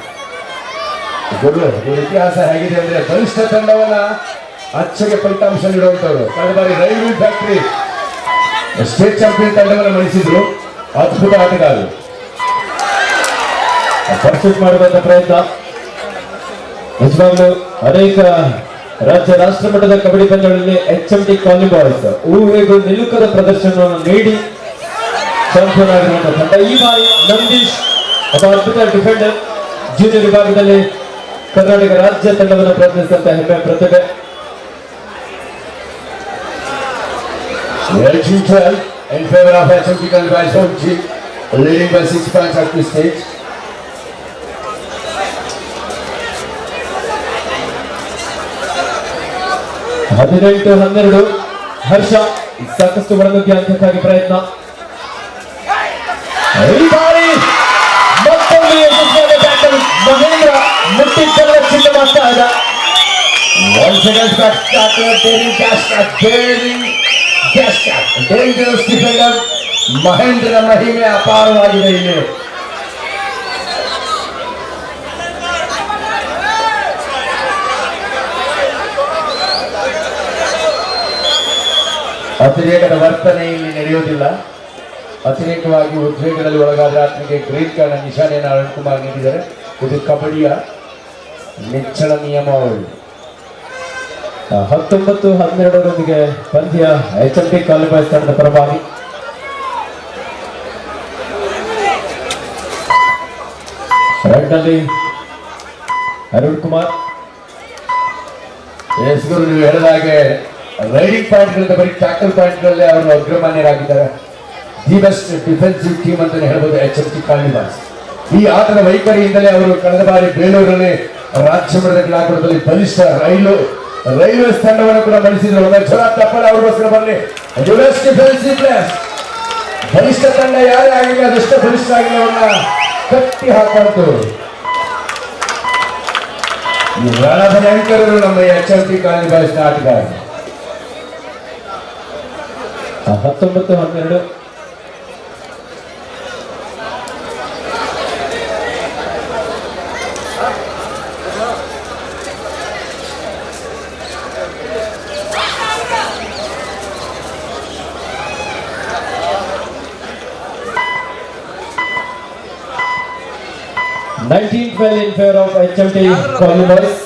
ಗುರು ಇತಿಹಾಸ ಹೇಗಿದೆ ಅಂದ್ರೆ ಬಲಿಷ್ಠ ತಂಡವನ್ನ ಅಚ್ಚಗೆ ಫಲಿತಾಂಶ ನೀಡುವಂತವರು. ಕಳೆದ ಬಾರಿ ರೈಲ್ವೆ ಫ್ಯಾಕ್ಟರಿ ಸ್ಟೇಟ್ ಚಾಂಪಿಯನ್ ತಂಡವನ್ನು ಮಣಿಸಿದ್ರು. ಅದ್ಭುತ ಆಟಗಾರರು. ಪರ್ಸೂಟ್ ಮಾಡುವಂತ ಪ್ರಯತ್ನ. ನಿಜವಾಗ್ಲೂ ಅನೇಕ ರಾಜ್ಯ ರಾಷ್ಟ್ರ ಮಟ್ಟದ ಕಬಡ್ಡಿ ಪಂದ್ಯಗಳಲ್ಲಿ HMT ಕಾಲೋನಿ ಬಾಯ್ಸ್ ಊಹೆಗೂ ನಿಲುಕದ ಪ್ರದರ್ಶನವನ್ನು ನೀಡಿ ಚಾಂಪಿಯನ್ ಆಗಿರುವಂತಹ ತಂಡ. ಈ ಬಾರಿ ನಂದೀಶ್ ಒಬ್ಬ ಅದ್ಭುತ ಡಿಫೆಂಡರ್. ಜೂನಿಯರ್ ವಿಭಾಗದಲ್ಲಿ ಕರ್ನಾಟಕ ರಾಜ್ಯ ತಂಡವನ್ನು ಪ್ರತಿನಿಧಿಸಿದಂತ ಹೆಮ್ಮೆ ಪ್ರತಿಭೆ. in favor of HMT Kalbai leading by 6 points at this stage. ಹದಿನೆಂಟು 12 ಹರ್ಷ ಸಾಕಷ್ಟು ಒಳನುಗ್ಗಿ ಅಂಕಕ್ಕಾಗಿ ಪ್ರಯತ್ನ. ಈ ಬಾರಿ ಮತ್ತೊಮ್ಮೆ seconds back starter, daring Gascat, dangerous defender, ಮಹೇಂದ್ರನ ಮಹಿಮೆ ಅಪಾರವಾಗಿದೆ ಇಲ್ಲಿ. ಅತಿರೇಕದ ವರ್ತನೆ ಇಲ್ಲಿ ನಡೆಯುವುದಿಲ್ಲ. ಅತಿರೇಕವಾಗಿ ಉದ್ವೇಗದಲ್ಲಿ ಒಳಗಾದ ಆತನಿಗೆ ಗ್ರೀನ್ ಕಾರ್ಡ್ ನಿಶಾನೆಯನ್ನು ಅರುಣ್ ಕುಮಾರ್ ನೀಡಿದ್ದಾರೆ. ಇದು ಕಬಡ್ಡಿಯ ನಿಚ್ಚಳ ನಿಯಮಾವಳಿ. 19-12 ಪಂದ್ಯ HMT ಕಾಲು ಬಾಯ್ಸ್ ತಂಡದ ಪರವಾಗಿ. ರೆಡ್ನಲ್ಲಿ ಅರುಣ್ ಕುಮಾರ್. ಎಸ್ಗುರು ನೀವು ಹೇಳಿದ ಹಾಗೆ ರೈಡಿಂಗ್ ಪಾಯಿಂಟ್ಗಳಿಂದ ಬರೀ ಟ್ಯಾಕಲ್ ಪಾಯಿಂಟ್ಗಳಲ್ಲಿ ಅವರು ಅಗ್ರಮಾನ್ಯರಾಗಿದ್ದಾರೆ. ದಿ ಬೆಸ್ಟ್ ಡಿಫೆನ್ಸಿವ್ ಟೀಮ್ ಅಂತಾನೆ ಹೇಳ್ಬೋದು HMT ಕಾಲನಿ ಬಾಯ್ಸ್. ಈ ಆಟದ ವೈಖರಿಯಿಂದಲೇ ಅವರು ಕಳೆದ ಬಾರಿ ಬೇಲೂರಲ್ಲಿ ರಾಜ್ಯ ಮಟ್ಟದ ಕ್ರೀಡಾಕೂಟದಲ್ಲಿ ಬಲಿಷ್ಠ ರೈಲ್ವೇಸ್ ತಂಡವನ್ನು ಕೂಡ ಮಣಿಸಿದ್ರು. ತಪ್ಪಲ್ಲ ಅವ್ರಿಗೋಸ್ಕರ ಬರಲಿ. ಡಿಫೆನ್ಸಿವ್ ಪ್ಲೇಯರ್ಸ್ ಬಲಿಷ್ಠ ತಂಡ ಯಾರೇ ಆಗಿಲ್ಲ, ಅದೆಷ್ಟೇ ಬಲಿಷ್ಠ ಆಗಿಲ್ಲ ಅವನ್ನ ಕಟ್ಟಿ ಹಾಕಂತು ಈ ರಣಭಯಂಕರರು ನಮ್ಮ HMT ಕಾಲನಿ ಬಾಯ್ಸ್ ಆಟಗಾರರು. 19-12 19-12 in favor of HMT colony boys.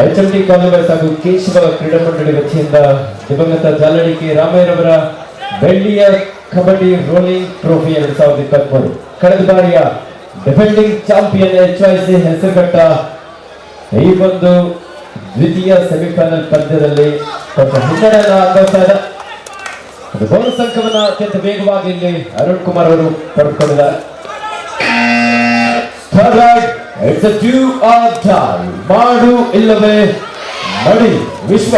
HMT colony boys ಹಾಗೂ ಕೇಶವ ಕ್ರೀಡಾ ಮಂಡಳಿ ವತಿಯಿಂದ ದಿವಂಗತ ಜಾಲಡಿ ಕೆ ರಾಮಯ್ಯರವರ ಬೆಳ್ಳಿಯ ಕಬಡ್ಡಿ ರೋಲಿಂಗ್ ಟ್ರೋಫಿ 2023 ಕಳೆದ ಬಾರಿಯ ಡಿಫೆಂಡಿಂಗ್ ಚಾಂಪಿಯನ್ HYC ಹೆಸರುಘಟ್ಟ ಈ ಒಂದು ದ್ವಿತೀಯ ಸೆಮಿಫೈನಲ್ ಪಂದ್ಯದಲ್ಲಿ ಸ್ವಲ್ಪ ಹಿನ್ನಡೆಯನ್ನು ಅನುಭವಿಸ್ತಾ ಇದೆ. ಬೋನಸ್ ಅಂಕವನ್ನು ಅತ್ಯಂತ ವೇಗವಾಗಿ ಇಲ್ಲಿ ಅರುಣ್ ಕುಮಾರ್ ಅವರು ಪಡೆದುಕೊಂಡಿದ್ದಾರೆ. Third right, it's a do or die. ಮಾಡು ಇಲ್ಲವೇ ಮಡಿ ವಿಶ್ವ.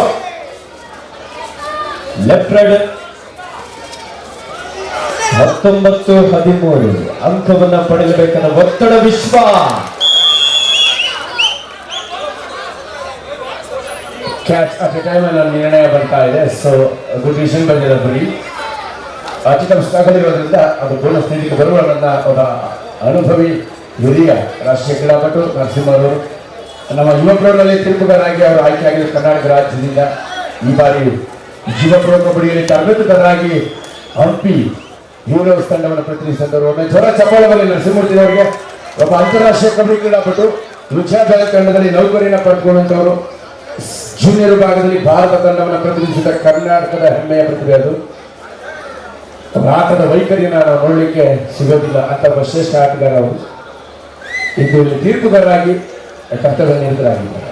ಲೆಫ್ಟ್ ರೈಡರ್ 19-13 ಅಂಕವನ್ನ ಪಡೆಯಬೇಕನ್ನ ಒತ್ತಡ ವಿಶ್ವ. ಕ್ಯಾಚ್ ಅಟ್ ಎ ಟೈಮ್ ಅಲ್ಲಿ ನಿರ್ಣಯ ಬರ್ತಾ ಇದೆ. ಸೊ ಗುಡ್ ಡಿಸಿಷನ್ ಬಂದಿದೆ. ಬರೀ ಅತಿಥಿ ಆಗಲಿರೋದ್ರಿಂದ ಅದು ಬೋನಸ್ ನೀಡಿಕೆ ಬರುವ ನನ್ನ ಅವರ ಅನುಭವಿ ಹಿರಿಯ ರಾಷ್ಟ್ರೀಯ ಕ್ರೀಡಾಪಟು ನರಸಿಂಹರು ನಮ್ಮ ಯುವ ಪ್ರೋಗಳಲ್ಲಿ ತೀರ್ಪುಗಾರರಾಗಿ ಅವರು ಆಯ್ಕೆಯಾಗಿದ್ದರು ಕರ್ನಾಟಕ ರಾಜ್ಯದಿಂದ. ಈ ಬಾರಿ ಯುವ ಪ್ರೋ ಕಬಡ್ಡಿಯಲ್ಲಿ ತರಬೇತುದಾರರಾಗಿ ಹಂಪಿ ಹೀರೋಸ್ ತಂಡವನ್ನು ಪ್ರತಿನಿಧಿಸಿದರು. ಒಮ್ಮೆ ಜ್ವರ ಚಪ್ಪಾಳದಲ್ಲಿ ನರಸಿಂಹಮೂರ್ತಿ ಅವರಿಗೆ ಒಬ್ಬ ಅಂತಾರಾಷ್ಟ್ರೀಯ ಕಬಡ್ಡಿ ಕ್ರೀಡಾಪಟು ರುಚಿಯಾದ ತಂಡದಲ್ಲಿ ನೌಕರಿಯನ್ನು ಪಡೆದುಕೊಂಡಂಥವರು. ಜೂನಿಯರ್ ವಿಭಾಗದಲ್ಲಿ ಭಾರತ ತಂಡವನ್ನು ಪ್ರತಿನಿಧಿಸಿದ ಕರ್ನಾಟಕದ ಹೆಮ್ಮೆಯ ಪ್ರತಿಭೆ ಅದು. ಆಟದ ವೈಖರಿಯನ್ನು ನಾವು ನೋಡಲಿಕ್ಕೆ ಸಿಗೋದಿಲ್ಲ ಅಂತ ಒಬ್ಬ ಶ್ರೇಷ್ಠ ಆಟಗಾರ ಅವರು. ಇದು ಇಲ್ಲಿ ತೀರ್ಪುಗಾರರಾಗಿ ಕರ್ತವ್ಯ ನಿರತರಾಗಿದ್ದಾರೆ.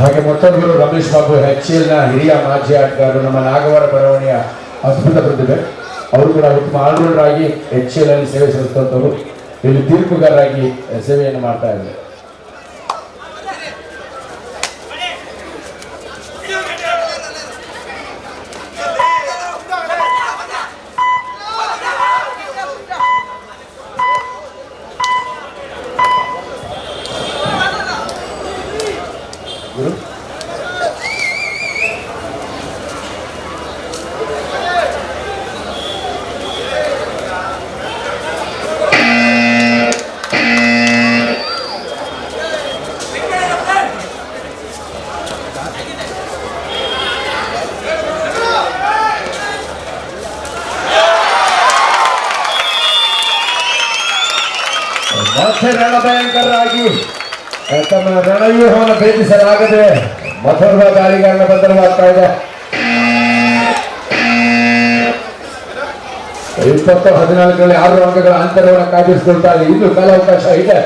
ಹಾಗೆ ಮತ್ತೊಬ್ಬರು ರಮೇಶ್ ಬಾಬು HCL ನ ಹಿರಿಯ ಮಾಜಿ ಆಟಗಾರರು, ನಮ್ಮ ನಾಗವಾರ ಬರವಣಿಯ ಅದ್ಭುತ ಪ್ರತಿಭೆ. ಅವರು ಕೂಡ ಉತ್ತಮ ಆಲ್ರೌಂಡರ್ ಆಗಿ HCL ಅಲ್ಲಿ ಸೇವೆ ಸಲ್ಲಿಸುವಂಥವರು ಇಲ್ಲಿ ತೀರ್ಪುಗಾರರಾಗಿ ಸೇವೆಯನ್ನು ಮಾಡ್ತಾ ಇದ್ದಾರೆ. ಮತ್ತೆ ರಣಭಯಂಕರರಾಗಿ ತಮ್ಮ ರಣವ್ಯೂಹವನ್ನು ಭೇದಿಸಲಾಗದೆ ಮಥುರ್ವ ದಾಳಿಗಾರನ ಬಂಧನವಾಗ್ತಾ ಇದೆ. 20-14ರಲ್ಲಿ 6 ಅಂಕಗಳ ಅಂತರವನ್ನು ಕಾಯ್ದಿರಿಸಿಕೊಳ್ತಾ ಇದೆ. ಇದು ಕಾಲಾವಕಾಶ ಇದೆ.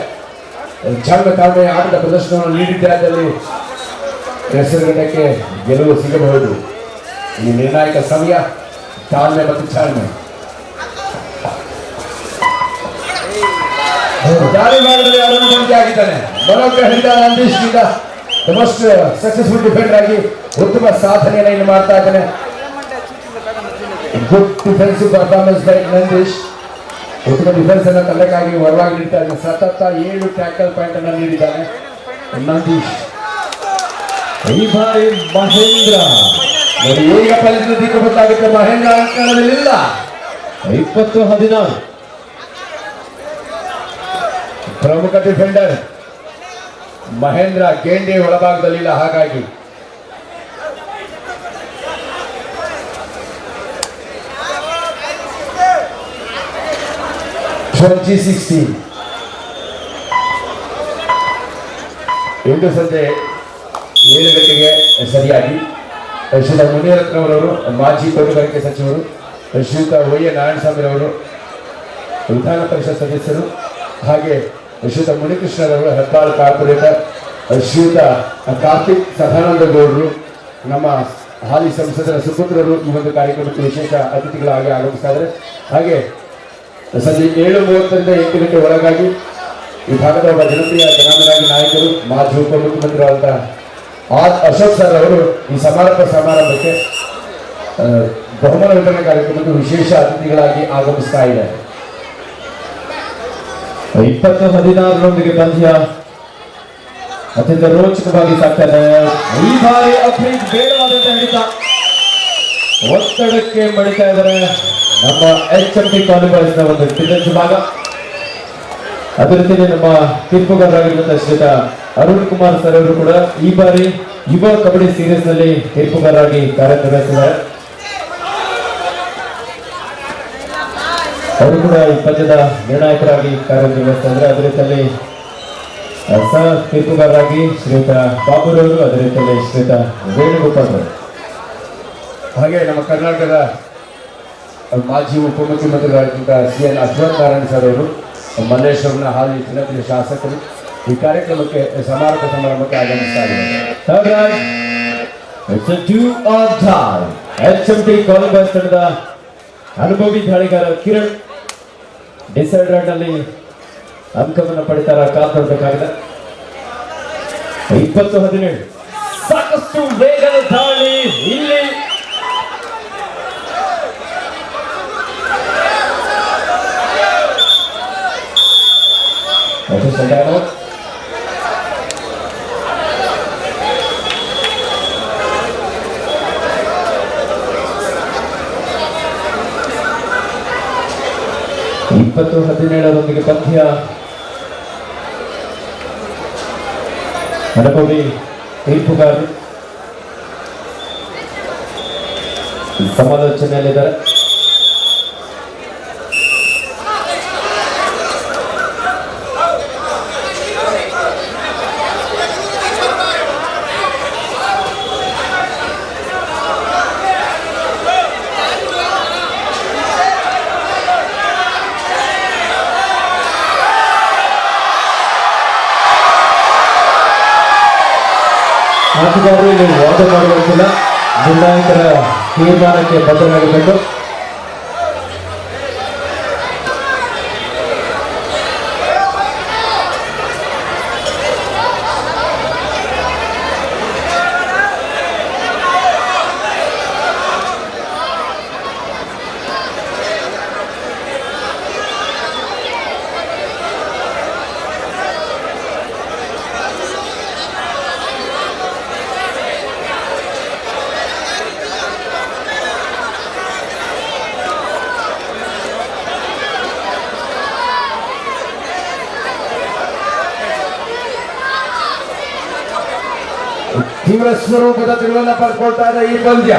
ಚಾಂಗ ತಾಳ್ಮೆಯ ಆಟದ ಪ್ರದರ್ಶನವನ್ನು ನೀಡಿದ್ದಾದಲ್ಲಿ ಹೆಸರುಘಟ್ಟಕ್ಕೆ ಗೆಲುವು ಸಿಗಬಹುದು. ಈ ನಿರ್ಣಾಯಕ ಸಮಯ ತಾಳ್ಮೆ ಮತ್ತು ಚಾಳ್ಮೆ. ದಾಳಿ ಮಾಡಿದರೆ ಅವರನ್ನು ಬಂದಿ ಆಗಿದ್ದಾನೆ. ಮನೋಗ್ರ ಹಿಡಿದ ನಂದೀಶ್ ಈಗ ದ ಮೋಸ್ಟ್ ಸಕ್ಸಸ್ಫುಲ್ ಡಿಫೆಂಡರ್ ಆಗಿ ಉತ್ತಮ ಸಾಧನೆಯನ್ನು ಇಲ್ಲಿ ಮಾಡ್ತಾ ಇದ್ದಾನೆ. Good defensive performance by Nandish. ಉತ್ತಮ ಡಿಫೆನ್ಸ್ ಅನ್ನ ತಂಡಕ್ಕಾಗಿ ಹೊರವಾಗಿ ನೀಡ್ತಾ ಇದ್ದಾನೆ. ಸತತ 7 ಟ್ಯಾಕಲ್ ಪಾಯಿಂಟ್ ಅನ್ನು ನೀಡಿದ್ದಾನೆ ನಂದೀಶ್. ಈ ಬಾರಿ ಮಹೇಂದ್ರ ನೋಡಿ ಈಗ ಪರಿಸ್ಥಿತಿ ಗೊತ್ತಾಗುತ್ತೆ. ಮಹೇಂದ್ರ ಅಂಕಣದಲ್ಲಿಲ್ಲ. 20-16 ಪ್ರಮುಖ ಡಿಫೆಂಡರ್ ಮಹೇಂದ್ರ ಗೇಂಡೆ ಒಳಭಾಗದಲ್ಲಿಲ್ಲ. ಹಾಗಾಗಿ 2016 ಇಂದು ಸಂಜೆ 7 ಗಂಟೆಗೆ ಸರಿಯಾಗಿ ಶ್ರೀಯುತ ಮುನಿರತ್ನವರವರು, ಮಾಜಿ ತೋಟಗಾರಿಕೆ ಸಚಿವರು, ಶ್ರೀಯುತ ವೈ ನಾರಾಯಣಸ್ವಾಮಿರವರು, ವಿಧಾನ ಪರಿಷತ್ ಸದಸ್ಯರು, ಹಾಗೆ ಶ್ರೀಯುತ ಮುನಿಕೃಷ್ಣರವರು, ಹೆಬ್ಬಾಳ್ ಕಾರ್ಪೊರೇಟರ್, ಶ್ರೀಯುತ ಕಾರ್ತಿಕ್ ಸದಾನಂದ ಗೌಡರು, ನಮ್ಮ ಹಾಲಿ ಸಂಸದರ ಸುಪುತ್ರರು ಈ ಒಂದು ಕಾರ್ಯಕ್ರಮಕ್ಕೆ ವಿಶೇಷ ಅತಿಥಿಗಳಾಗಿ ಆಗಮಿಸ್ತಾ ಇದ್ದಾರೆ. ಹಾಗೆ ಸಂಜೆ 7:30ರಿಂದ 8 ಗಂಟೆ ಒಳಗಾಗಿ ಈ ಭಾಗದ ಒಬ್ಬ ಜನಪ್ರಿಯ ಜನಾಂಗರಾಗಿ ನಾಯಕರು, ಮಾಜಿ ಉಪಮುಖ್ಯಮಂತ್ರಿಗಳಾದ ಅಶೋಕ್ ಸರ್ ಅವರು ಈ ಸಮಾರಂಭಕ್ಕೆ ಬಹುಮಾನ ವಿತರಣೆ ಕಾರ್ಯಕ್ರಮಕ್ಕೆ ವಿಶೇಷ ಅತಿಥಿಗಳಾಗಿ ಆಗಮಿಸ್ತಾ ಇದ್ದಾರೆ. 20-16 ಪಂದ್ಯ ಅತ್ಯಂತ ರೋಚಕವಾಗಿ ಸಾಗ್ತಾ ಇದೆ. ಈ ಬಾರಿ ಅಫ್ರೀದ್ ಬೇಡವಾದಂತ ಹಿಡಿತ, ಒತ್ತಡಕ್ಕೆ ಮಡಿತಾ ಇದ್ದಾರೆ ನಮ್ಮ HMT ಕಾಲಿಬಾಯ್ಸ್ ನ ಒಂದು ಡಿಫೆನ್ಸ್ ಭಾಗ. ಅದೇ ರೀತಿ ನಮ್ಮ ತೀರ್ಪುಗಾರರಾಗಿರುವಂತಹ ಶ್ರೀಯುತ ಅರುಣ್ ಕುಮಾರ್ ಸರ್ ಅವರು ಕೂಡ ಈ ಬಾರಿ ಯುವ ಕಬಡ್ಡಿ ಸೀರೀಸ್ ನಲ್ಲಿ ತೀರ್ಪುಗಾರರಾಗಿ ಕಾರ್ಯನಿರ್ವಹಿಸಿದ್ದಾರೆ. ಅವರು ಕೂಡ ಈ ಪಂದ್ಯದ ನಿರ್ಣಾಯಕರಾಗಿ ಕಾರ್ಯನಿರ್ವಹಿಸ್ತಾ ಇದ್ದಾರೆ. ಅದೇ ರೀತಿಯಲ್ಲಿ ಸಹ ತೀರ್ಪುಗಾರರಾಗಿ ಶ್ರೀಯುತ ಬಾಬುರವರು, ಅದೇ ರೀತಿಯಲ್ಲಿ ಶ್ರೀಯುತ ವೇಣುಗೋಪಾಲ್ ಅವರು. ಹಾಗೆ ನಮ್ಮ ಕರ್ನಾಟಕದ ಮಾಜಿ ಉಪಮುಖ್ಯಮಂತ್ರಿಗಳಾಗಿದ್ದ CN ಅಶ್ವಥ್ ನಾರಾಯಣ ಸರ್ ಅವರು, ಮಲ್ಲೇಶ್ವರನ ಹಾಲಿ ಜನಪ್ರಿಯ ಶಾಸಕರು ಈ ಕಾರ್ಯಕ್ರಮಕ್ಕೆ ಸಮಾರಂಭಕ್ಕೆ ಆಗಮಿಸ್ತಾ ಇದ್ದಾರೆ. HMT ಕಾಲಿಬಾಯ್ಸ್ ತಂಡದ ಅನುಭವಿ ದಾಳಿಗಾರ ಕಿರಣ್ ಡಿಸೈಡ್ ನಲ್ಲಿ ಅಂಕವನ್ನು ಪಡಿತಾರ ಕಾಪಾಡಬೇಕಾಗಿದೆ. 20-17 ಸಾಕಷ್ಟು ವೇಗದ ದಾಳಿ ಇಲ್ಲಿ. ಇಪ್ಪತ್ತು 17 ಪಂದ್ಯ ಅನುಭವಿ ತೀರ್ಪುಗಾರರು ಸಮಾಲೋಚನೆಯಲ್ಲಿದ್ದಾರೆ. ಆಟಗಾರರು ಇಲ್ಲಿ ವಾದ ಮಾಡುವಂತಿಲ್ಲ, ನಿರ್ಣಾಯಕರ ತೀರ್ಮಾನಕ್ಕೆ ಬದ್ಧರಾಗಬೇಕು. ತೀವ್ರ ಸ್ವರೂಪದ ತಿರುವನ್ನ ಪಡ್ಕೊಳ್ತಾ ಇದೆ ಈ ಪಂದ್ಯ.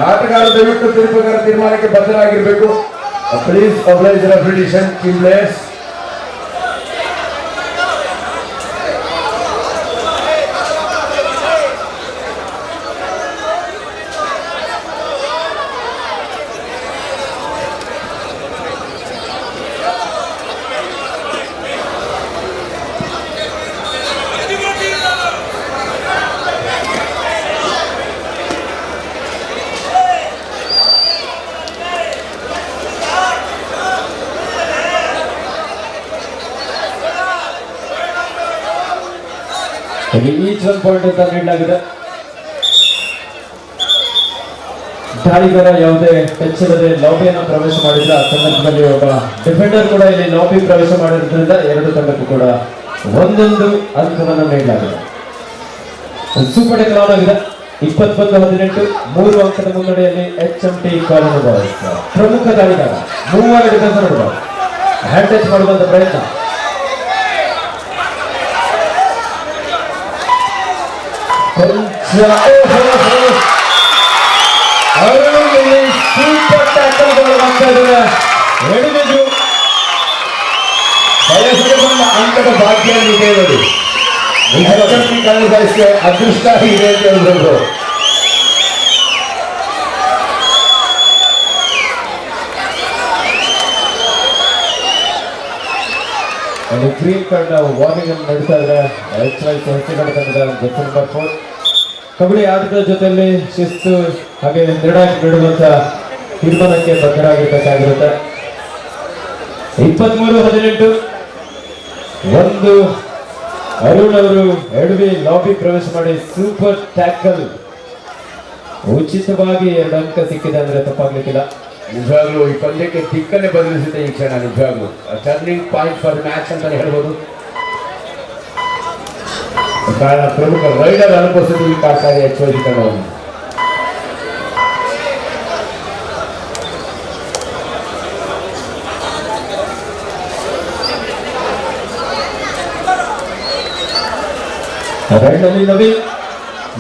ಆಟಗಾರ ದಯವಿಟ್ಟು ತೀರ್ಪುಗಾರ ತೀರ್ಮಾನಕ್ಕೆ ಬದ್ಧರಾಗಿರ್ಬೇಕು. Please oblige referee decision team players. Each 1 point ಅಂತ ನೀಡಲಾಗಿದೆ. ದಾಳಿಗಾರ ಯಾವುದೇ ಟಚ್ಚಿಲ್ಲದೆ ಲಾಬಿಯನ್ನು ಪ್ರವೇಶ ಮಾಡಿದ್ರೆ ಆ ಸಂದರ್ಭದಲ್ಲಿ ಒಬ್ಬ ಡಿಫೆಂಡರ್ ಕೂಡ ಇಲ್ಲಿ ಲಾಬಿ ಪ್ರವೇಶ ಮಾಡಿರೋದ್ರಿಂದ ಎರಡು ತಂಡಕ್ಕೂ ಕೂಡ ಒಂದೊಂದು ಅಂಕವನ್ನು ನೀಡಲಾಗಿದೆ. ಸೂಪರ್ ಟೆಕ್ ಆನ್ ಆಗಿದೆ. 21-18 3 ಅಂಕದ ಮುನ್ನಡೆಯಲ್ಲಿ HMT ಕಾಲೋನಿ ಬಾಯ್ಸ್. ಪ್ರಮುಖ ದಾಳಿಗಾರ ಮೂವರು ಡಿಫೆನ್ಸ್ ನೋಡುವ ಹ್ಯಾಂಡ್ ಟಚ್ ಮಾಡುವಂತ ಪ್ರಯತ್ನ. ಸೂಪರ್ ಟ್ಯಾಕಲ್ಗಳು ಮಾಡ್ತಾ ಇದ್ದಾರೆ. ಎಡವಿದ್ರು ಬಯಸಿಕೊಂಡ ಅಂಕದ ಭಾಗ್ಯ ಇದೆ ನೋಡಿ. ಕಾಲುಗಾಯಿಸಿಗೆ ಅದೃಷ್ಟ ಇದೆ ಅಂತ ಹೇಳಿದ್ರು. ಅಲ್ಲಿ ಗ್ರೀನ್ ಕಾರ್ಡ್ ವಾರ್ನಿಂಗ್ ಅನ್ನು ನಡೀತಾ ಇದ್ದಾರೆ. ಹೆಚ್ಚಿನ ತಂಡದ ನಂಬರ್ 4 ಕಬಡ್ಡಿ ಆಟದ ಜೊತೆಯಲ್ಲಿ ಶಿಸ್ತು ಹಾಗೆ ನಿರ್ಣಾಯಕ ನೀಡುವಂತ ತೀರ್ಮಾನಕ್ಕೆ ಬದ್ಧರಾಗಿರ್ಬೇಕಾಗಿರುತ್ತೆ. 23-18 ಒಂದು ಅರುಣ್ ಅವರು ಎಡವಿ ಲಾಬಿ ಪ್ರವೇಶ ಮಾಡಿ ಸೂಪರ್ ಟ್ಯಾಕಲ್ ಉಚಿತವಾಗಿ 2 ಅಂಕ ಸಿಕ್ಕಿದೆ ಅಂದ್ರೆ ತಪ್ಪಾಗ್ಲಿಕ್ಕಿಲ್ಲ. ನಿಜವಾಗ್ಲೂ ಈ ಪಂದ್ಯಕ್ಕೆ ದಿಕ್ಕನ್ನೇ ಬದಲಿಸಿದೆ ಈ ಕ್ಷಣ. ನಿಜವಾಗ್ಲೂ ಟರ್ನಿಂಗ್ ಪಾಯಿಂಟ್ ಫಾರ್ ಮ್ಯಾಚ್ ಅಂತಾನೆ ಹೇಳ್ಬೋದು. ಕಾರಣ ಪ್ರಮುಖ ರೈಡರ್ ಅನುಪಸ್ಥಿತಿ ಕಾಡ್ತಾರೆ HYC ತಂಡವನ್ನು. ರೈಡ್ನಲ್ಲಿ ನವೀನ್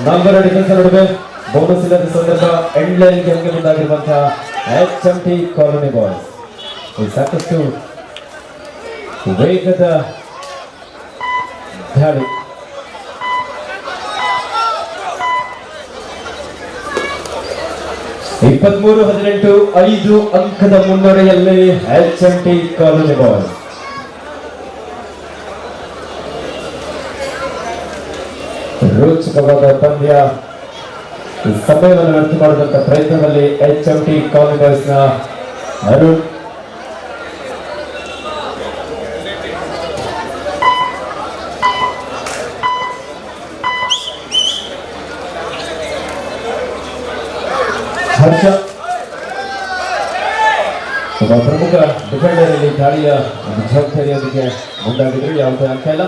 ನಂಬರ್ ಡಿಫೆನ್ಸ್ ನಡುವೆ ಬೋನಸ್ ಇಲ್ಲದ ಸಂದರ್ಭ ಎಂಡ್ ಲೈನ್ ಗೆಲ್ಗೆ ಮುಂದಾಗಿರುವಂತಹ HMT ಕಾಲೋನಿ ಬಾಯ್ಸ್. ಸಾಕಷ್ಟು ವೇಗದ ದಾಳಿ. 23-18 5 ಅಂಕದ ಮುನ್ನಡೆಯಲ್ಲಿ HMT ಕಾಲೋನಿ ಬಾಯ್ಸ್. ರೋಚಕವಾದ ಪಂದ್ಯ. ಸಮಯವನ್ನು ವ್ಯರ್ಥ ಮಾಡುವಂತ ಪ್ರಯತ್ನದಲ್ಲಿ HMT ಕಾಲೋನಿ ಬಾಯ್ಸ್ ನ ಅರುಣ್ ಹರ್ಷ ಒಬ್ಬ ಪ್ರಮುಖ ಡಿಫೆಂಡರ್ ಇಲ್ಲಿ ದಾಳಿಯ ಒಂದು ಜವಾಬ್ದಾರಿಯೊಂದಿಗೆ ಮುಂದಾಗಿದ್ರು. ಯಾವುದೇ ಅಂಕ ಇಲ್ಲ.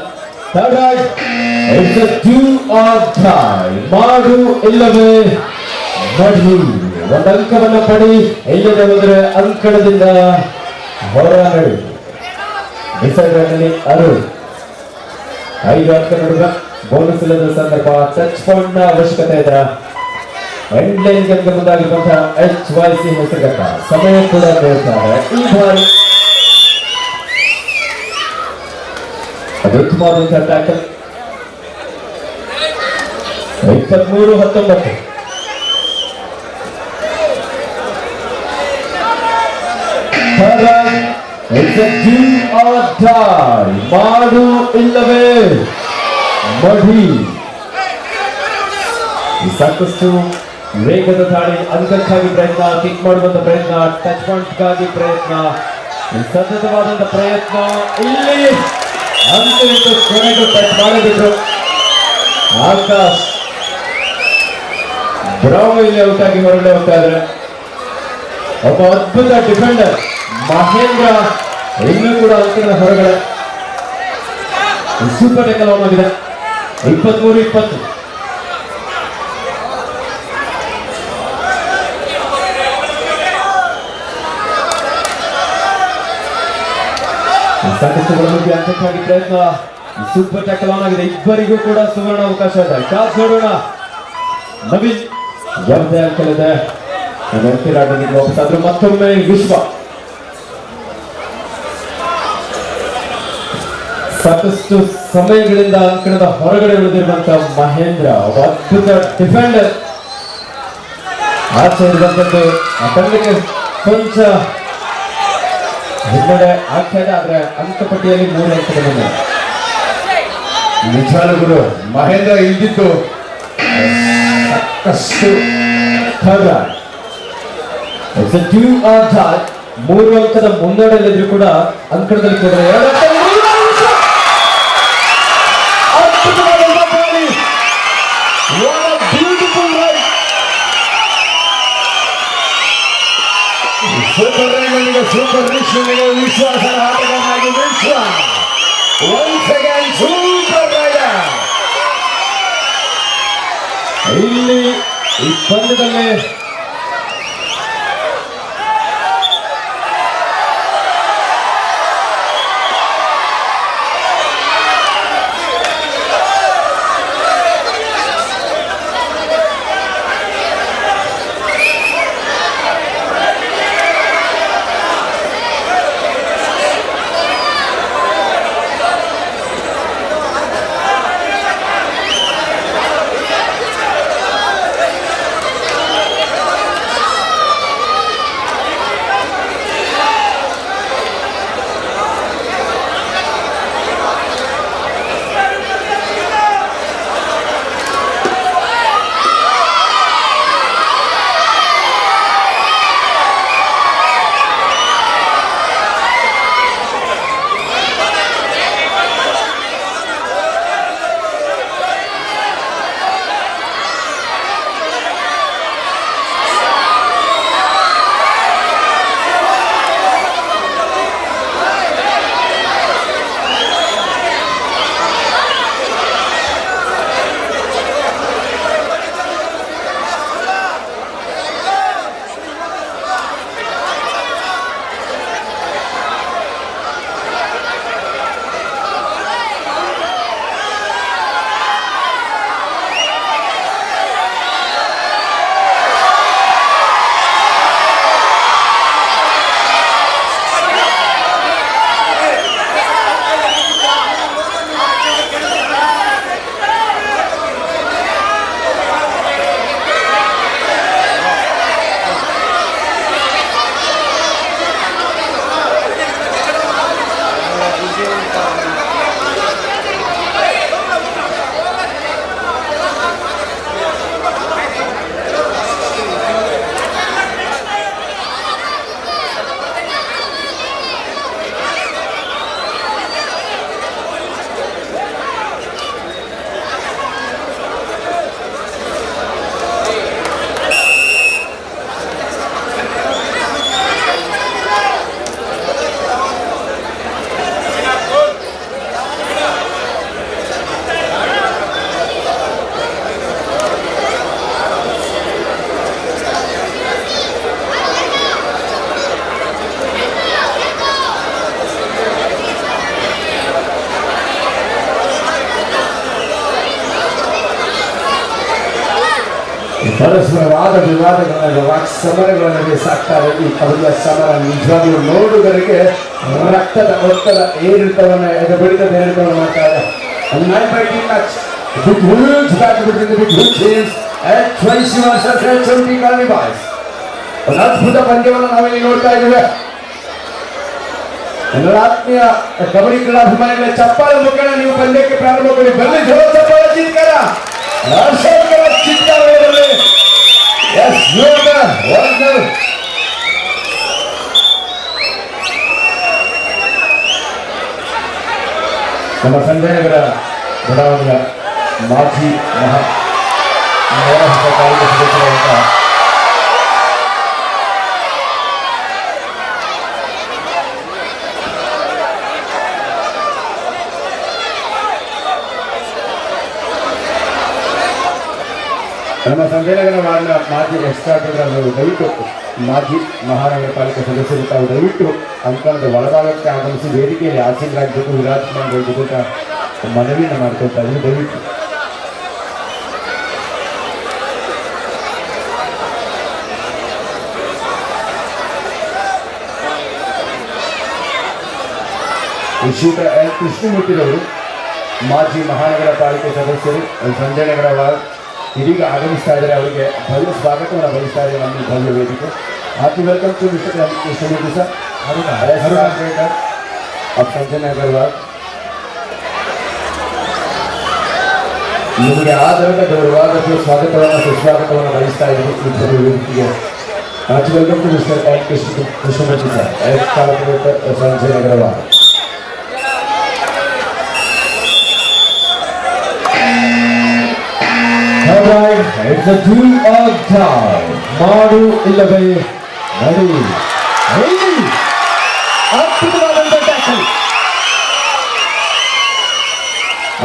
ಮಾಡು ಇಲ್ಲವೇ ಮಡಿ. ಒಂದು ಅಂಕವನ್ನು ಪಡಿ, ಇಲ್ಲದೆ ಹೋದರೆ ಅಂಕಣದಿಂದ ಹೊರ ನಡು. ಡಿಸೈಡರ್ನಲ್ಲಿ ಅರುಣ್ 5 ಅಂಕ ನಡುವ ಬೋನಸ್ ಇಲ್ಲದ ಸಂದರ್ಭ ಟಚ್ ಪಾಯಿಂಟ್ ನ ಅವಶ್ಯಕತೆ ಇದೆ. ಎಂಡ್ ಲೈನ್ ಗೆಲ್ಗೆ ಮುಂದಾಗಿರುವಂತಹ HYC ಹೆಸರುಘಟ್ಟ ಸಮಯ ಕೂಡ ಬೇಡ್ತಾರೆ. ಈ ಬಾರಿ ಅದು ಉತ್ತಮವಾದಂತಹ ಟ್ಯಾಕಲ್. 23-19 ಮಾಡು ಇಲ್ಲವೇ ಮಡಿ. ಸಾಕಷ್ಟು ವೇಗದ ದಾಳಿ, ಅಂಕಕ್ಕಾಗಿ ಪ್ರಯತ್ನ, ಕಿಕ್ ಮಾಡುವಂತ ಪ್ರಯತ್ನ, ಟಚ್ ಪಾಯಿಂಟ್ಗಾಗಿ ಪ್ರಯತ್ನ, ಸತತವಾದಂತ ಪ್ರಯತ್ನ. ಇಲ್ಲಿ ಅಂತೂ ಕೊನೆಗೂ ಟಚ್ ಮಾಡಿಬಿಟ್ರು. ಆಕಾಶ್ ಬ್ರಾವೋ ಇಲ್ಲಿ ಔಟ್ ಆಗಿ ಹೊರಗಡೆ ಹೋಗ್ತಾ ಇದ್ರೆ. ಒಬ್ಬ ಅದ್ಭುತ ಡಿಫೆಂಡರ್ ಮಹೇಂದ್ರ ಇನ್ನೂ ಕೂಡ ಅಂಕದ ಹೊರಗಡೆ. ಸೂಪರ್ ಟೆಕಲ್ ಆನ್ ಆಗಿದೆ. 23-20 ಸಾಕಷ್ಟು ಒಳಗೆ ಅಂಕಕ್ಕಾಗಿ ಪ್ರಯತ್ನ. ಸೂಪರ್ ಟ್ಯಾಕಲ್ ಆನ್ ಆಗಿದೆ. ಇಬ್ಬರಿಗೂ ಕೂಡ ಸುವರ್ಣ ಅವಕಾಶ ಇದೆ. ಟಾಸ್ ನೋಡೋಣ. ನವೀನ್ ಯಾವುದೇ ಅಂಕಲಿದೆ. ವಾಪಸ್ ಆದ್ರೂ ಮತ್ತೊಮ್ಮೆ ವಿಶ್ವ. ಸಾಕಷ್ಟು ಸಮಯಗಳಿಂದ ಅಂಕಣದ ಹೊರಗಡೆ ಉಳಿದಿರುವಂತಹ ಮಹೇಂದ್ರ ಒಬ್ಬ ಅದ್ಭುತ ಡಿಫೆಂಡರ್. ಆಚೆ ಇರುವಂತದ್ದು ಆ ತಂಡಕ್ಕೆ ಕೊಂಚ ಹಿನ್ನಡೆ ಆಗ್ತಾ ಇದೆ. ಆದ್ರೆ ಅಂಕಪಟ್ಟಿಯಲ್ಲಿ 3 ಅಂಕದ ಮುಂದೆ. ನಿಜಾನುಗುರು ಮಹೇಂದ್ರ ಇಲ್ದಿದ್ದು ಸಾಕಷ್ಟು 3 ಅಂಕದ ಮುನ್ನಡೆಯಲ್ಲಿದ್ರು ಕೂಡ ಅಂಕಣದಲ್ಲಿ ಕೂಡ 2 ಅಂಕ. ಸೂಪರ್ ರೈಡರ್ಗೆ ಸೂಪರ್ ವಿಶ್ವನಿಗೆ ವಿಶ್ವಾಸದ ಆಟಗಾರನಾಗಿ ವಿಶ್ವ ಒನ್ಸ್ ಅಗೇನ್ ಸೂಪರ್ ರೈಡರ್. ಇಲ್ಲಿ ಈ ಪಂದ್ಯದಲ್ಲಿ ಪರಸ್ಪರ ವಾದ ವಿವಾದಗಳನ್ನು ವಾಕ್ಸಮರಗಳ ನಡುವೆ ಸಾಕ್ತಾ ಇದೆ ಈ ಕಬಡ್ಡಿಯ ಸಮರ. ನಿಜವಾಗ್ಲೂ ನೋಡುಗರಿಗೆ ರಕ್ತದ ಒತ್ತಡ ಏರಿಳಿತವನ್ನು ಬಡಿತದ ಏರಿಳಿತವನ್ನು ಮಾಡ್ತಾ ಇದೆ. A 9-5 match, a big huge battle between the big huge teams at 20 versus 20 Colony Boys. ಒಂದು ಅದ್ಭುತ ಪಂದ್ಯವನ್ನು ನಾವಿಲ್ಲಿ ನೋಡ್ತಾ ಇದ್ದೇವೆ. ಎಲ್ಲ ಆತ್ಮೀಯ ಕಬಡ್ಡಿ ಕ್ರೀಡಾಭಿಮಾನಿಗಳ ಚಪ್ಪಾಳೆ ಮುಖೇನ ನೀವು ಪಂದ್ಯಕ್ಕೆ ಪ್ರಾರಂಭ ಮಾಡಿ. ಬರಲಿ ಜೋರ ಚಪ್ಪಾಳೆ ಚಿತ್ಕಾರ, ಹರ್ಷಗಳ ಚಿತ್ಕಾರ ಬರಲಿ. ಎಸ್ ನಮ್ಮ ಸಂಜಯನಗರ ಬಡಾವಣೆಯ ಮಾಜಿ ಕಾಲೇಜು ಸದಸ್ಯರಾದಂಥ ನಮ್ಮ ಸಂಜಯನಗರ ವಾರ್ಡ್ನ ಮಾಜಿ ಎಕ್ಸ್ಟ್ರಾಟರ್ಗಳು ದಯವಿಟ್ಟು ಮಾಜಿ ಮಹಾನಗರ ಪಾಲಿಕೆ ಸದಸ್ಯರು ತಾವು ದಯವಿಟ್ಟು ಅಂಕಣದ ಒಳಭಾಗಕ್ಕೆ ಆಗಮಿಸಿ ವೇದಿಕೆಯಲ್ಲಿ ಆಸೀನರಾಗಬೇಕು, ವಿರಾಜಮಾನಗೊಳ್ಳಬೇಕು ಅಂತ ಮನವಿಯನ್ನು ಮಾಡ್ಕೊಳ್ತಾ ಇದ್ದೀನಿ. ದಯವಿಟ್ಟು ಶ್ರೀಯುತ ಎಲ್ ಕೃಷ್ಣಮೂರ್ತಿರವರು ಮಾಜಿ ಮಹಾನಗರ ಪಾಲಿಕೆ ಸದಸ್ಯರು ಸಂಜಯನಗರ ವಾರ್ಡ್ ಇದೀಗ ಆಗಮಿಸ್ತಾ ಇದ್ದಾರೆ. ಅವರಿಗೆ ಭವ್ಯ ಸ್ವಾಗತವನ್ನು ಬಯಸ್ತಾ ಇದ್ದಾರೆ ನಮ್ಮ ಭವ್ಯ ವೇದಿಕೆ. Hearty welcome to mister Krishnamurthy sir, of Sanjaynagar ward. ನಿಮಗೆ ಆಧಾರದ ಗೌರವಾದ ಸ್ವಾಗತವನ್ನು ಸುಸ್ವಾಗತವನ್ನು ಬಯಸ್ತಾ ಇದ್ದೀನಿ ಈ ಭವ್ಯ ವೇದಿಕೆಗೆ. Hearty welcome to mister Krishnamurthy sir, corporator Sanjaynagar ward. Alright, it's a 2 or die. ಮಾಡು ಇಲ್ಲವೇ ನಡಿ. ಅದ್ಭುತವಾದಂಥ ಟ್ಯಾಕಲ್.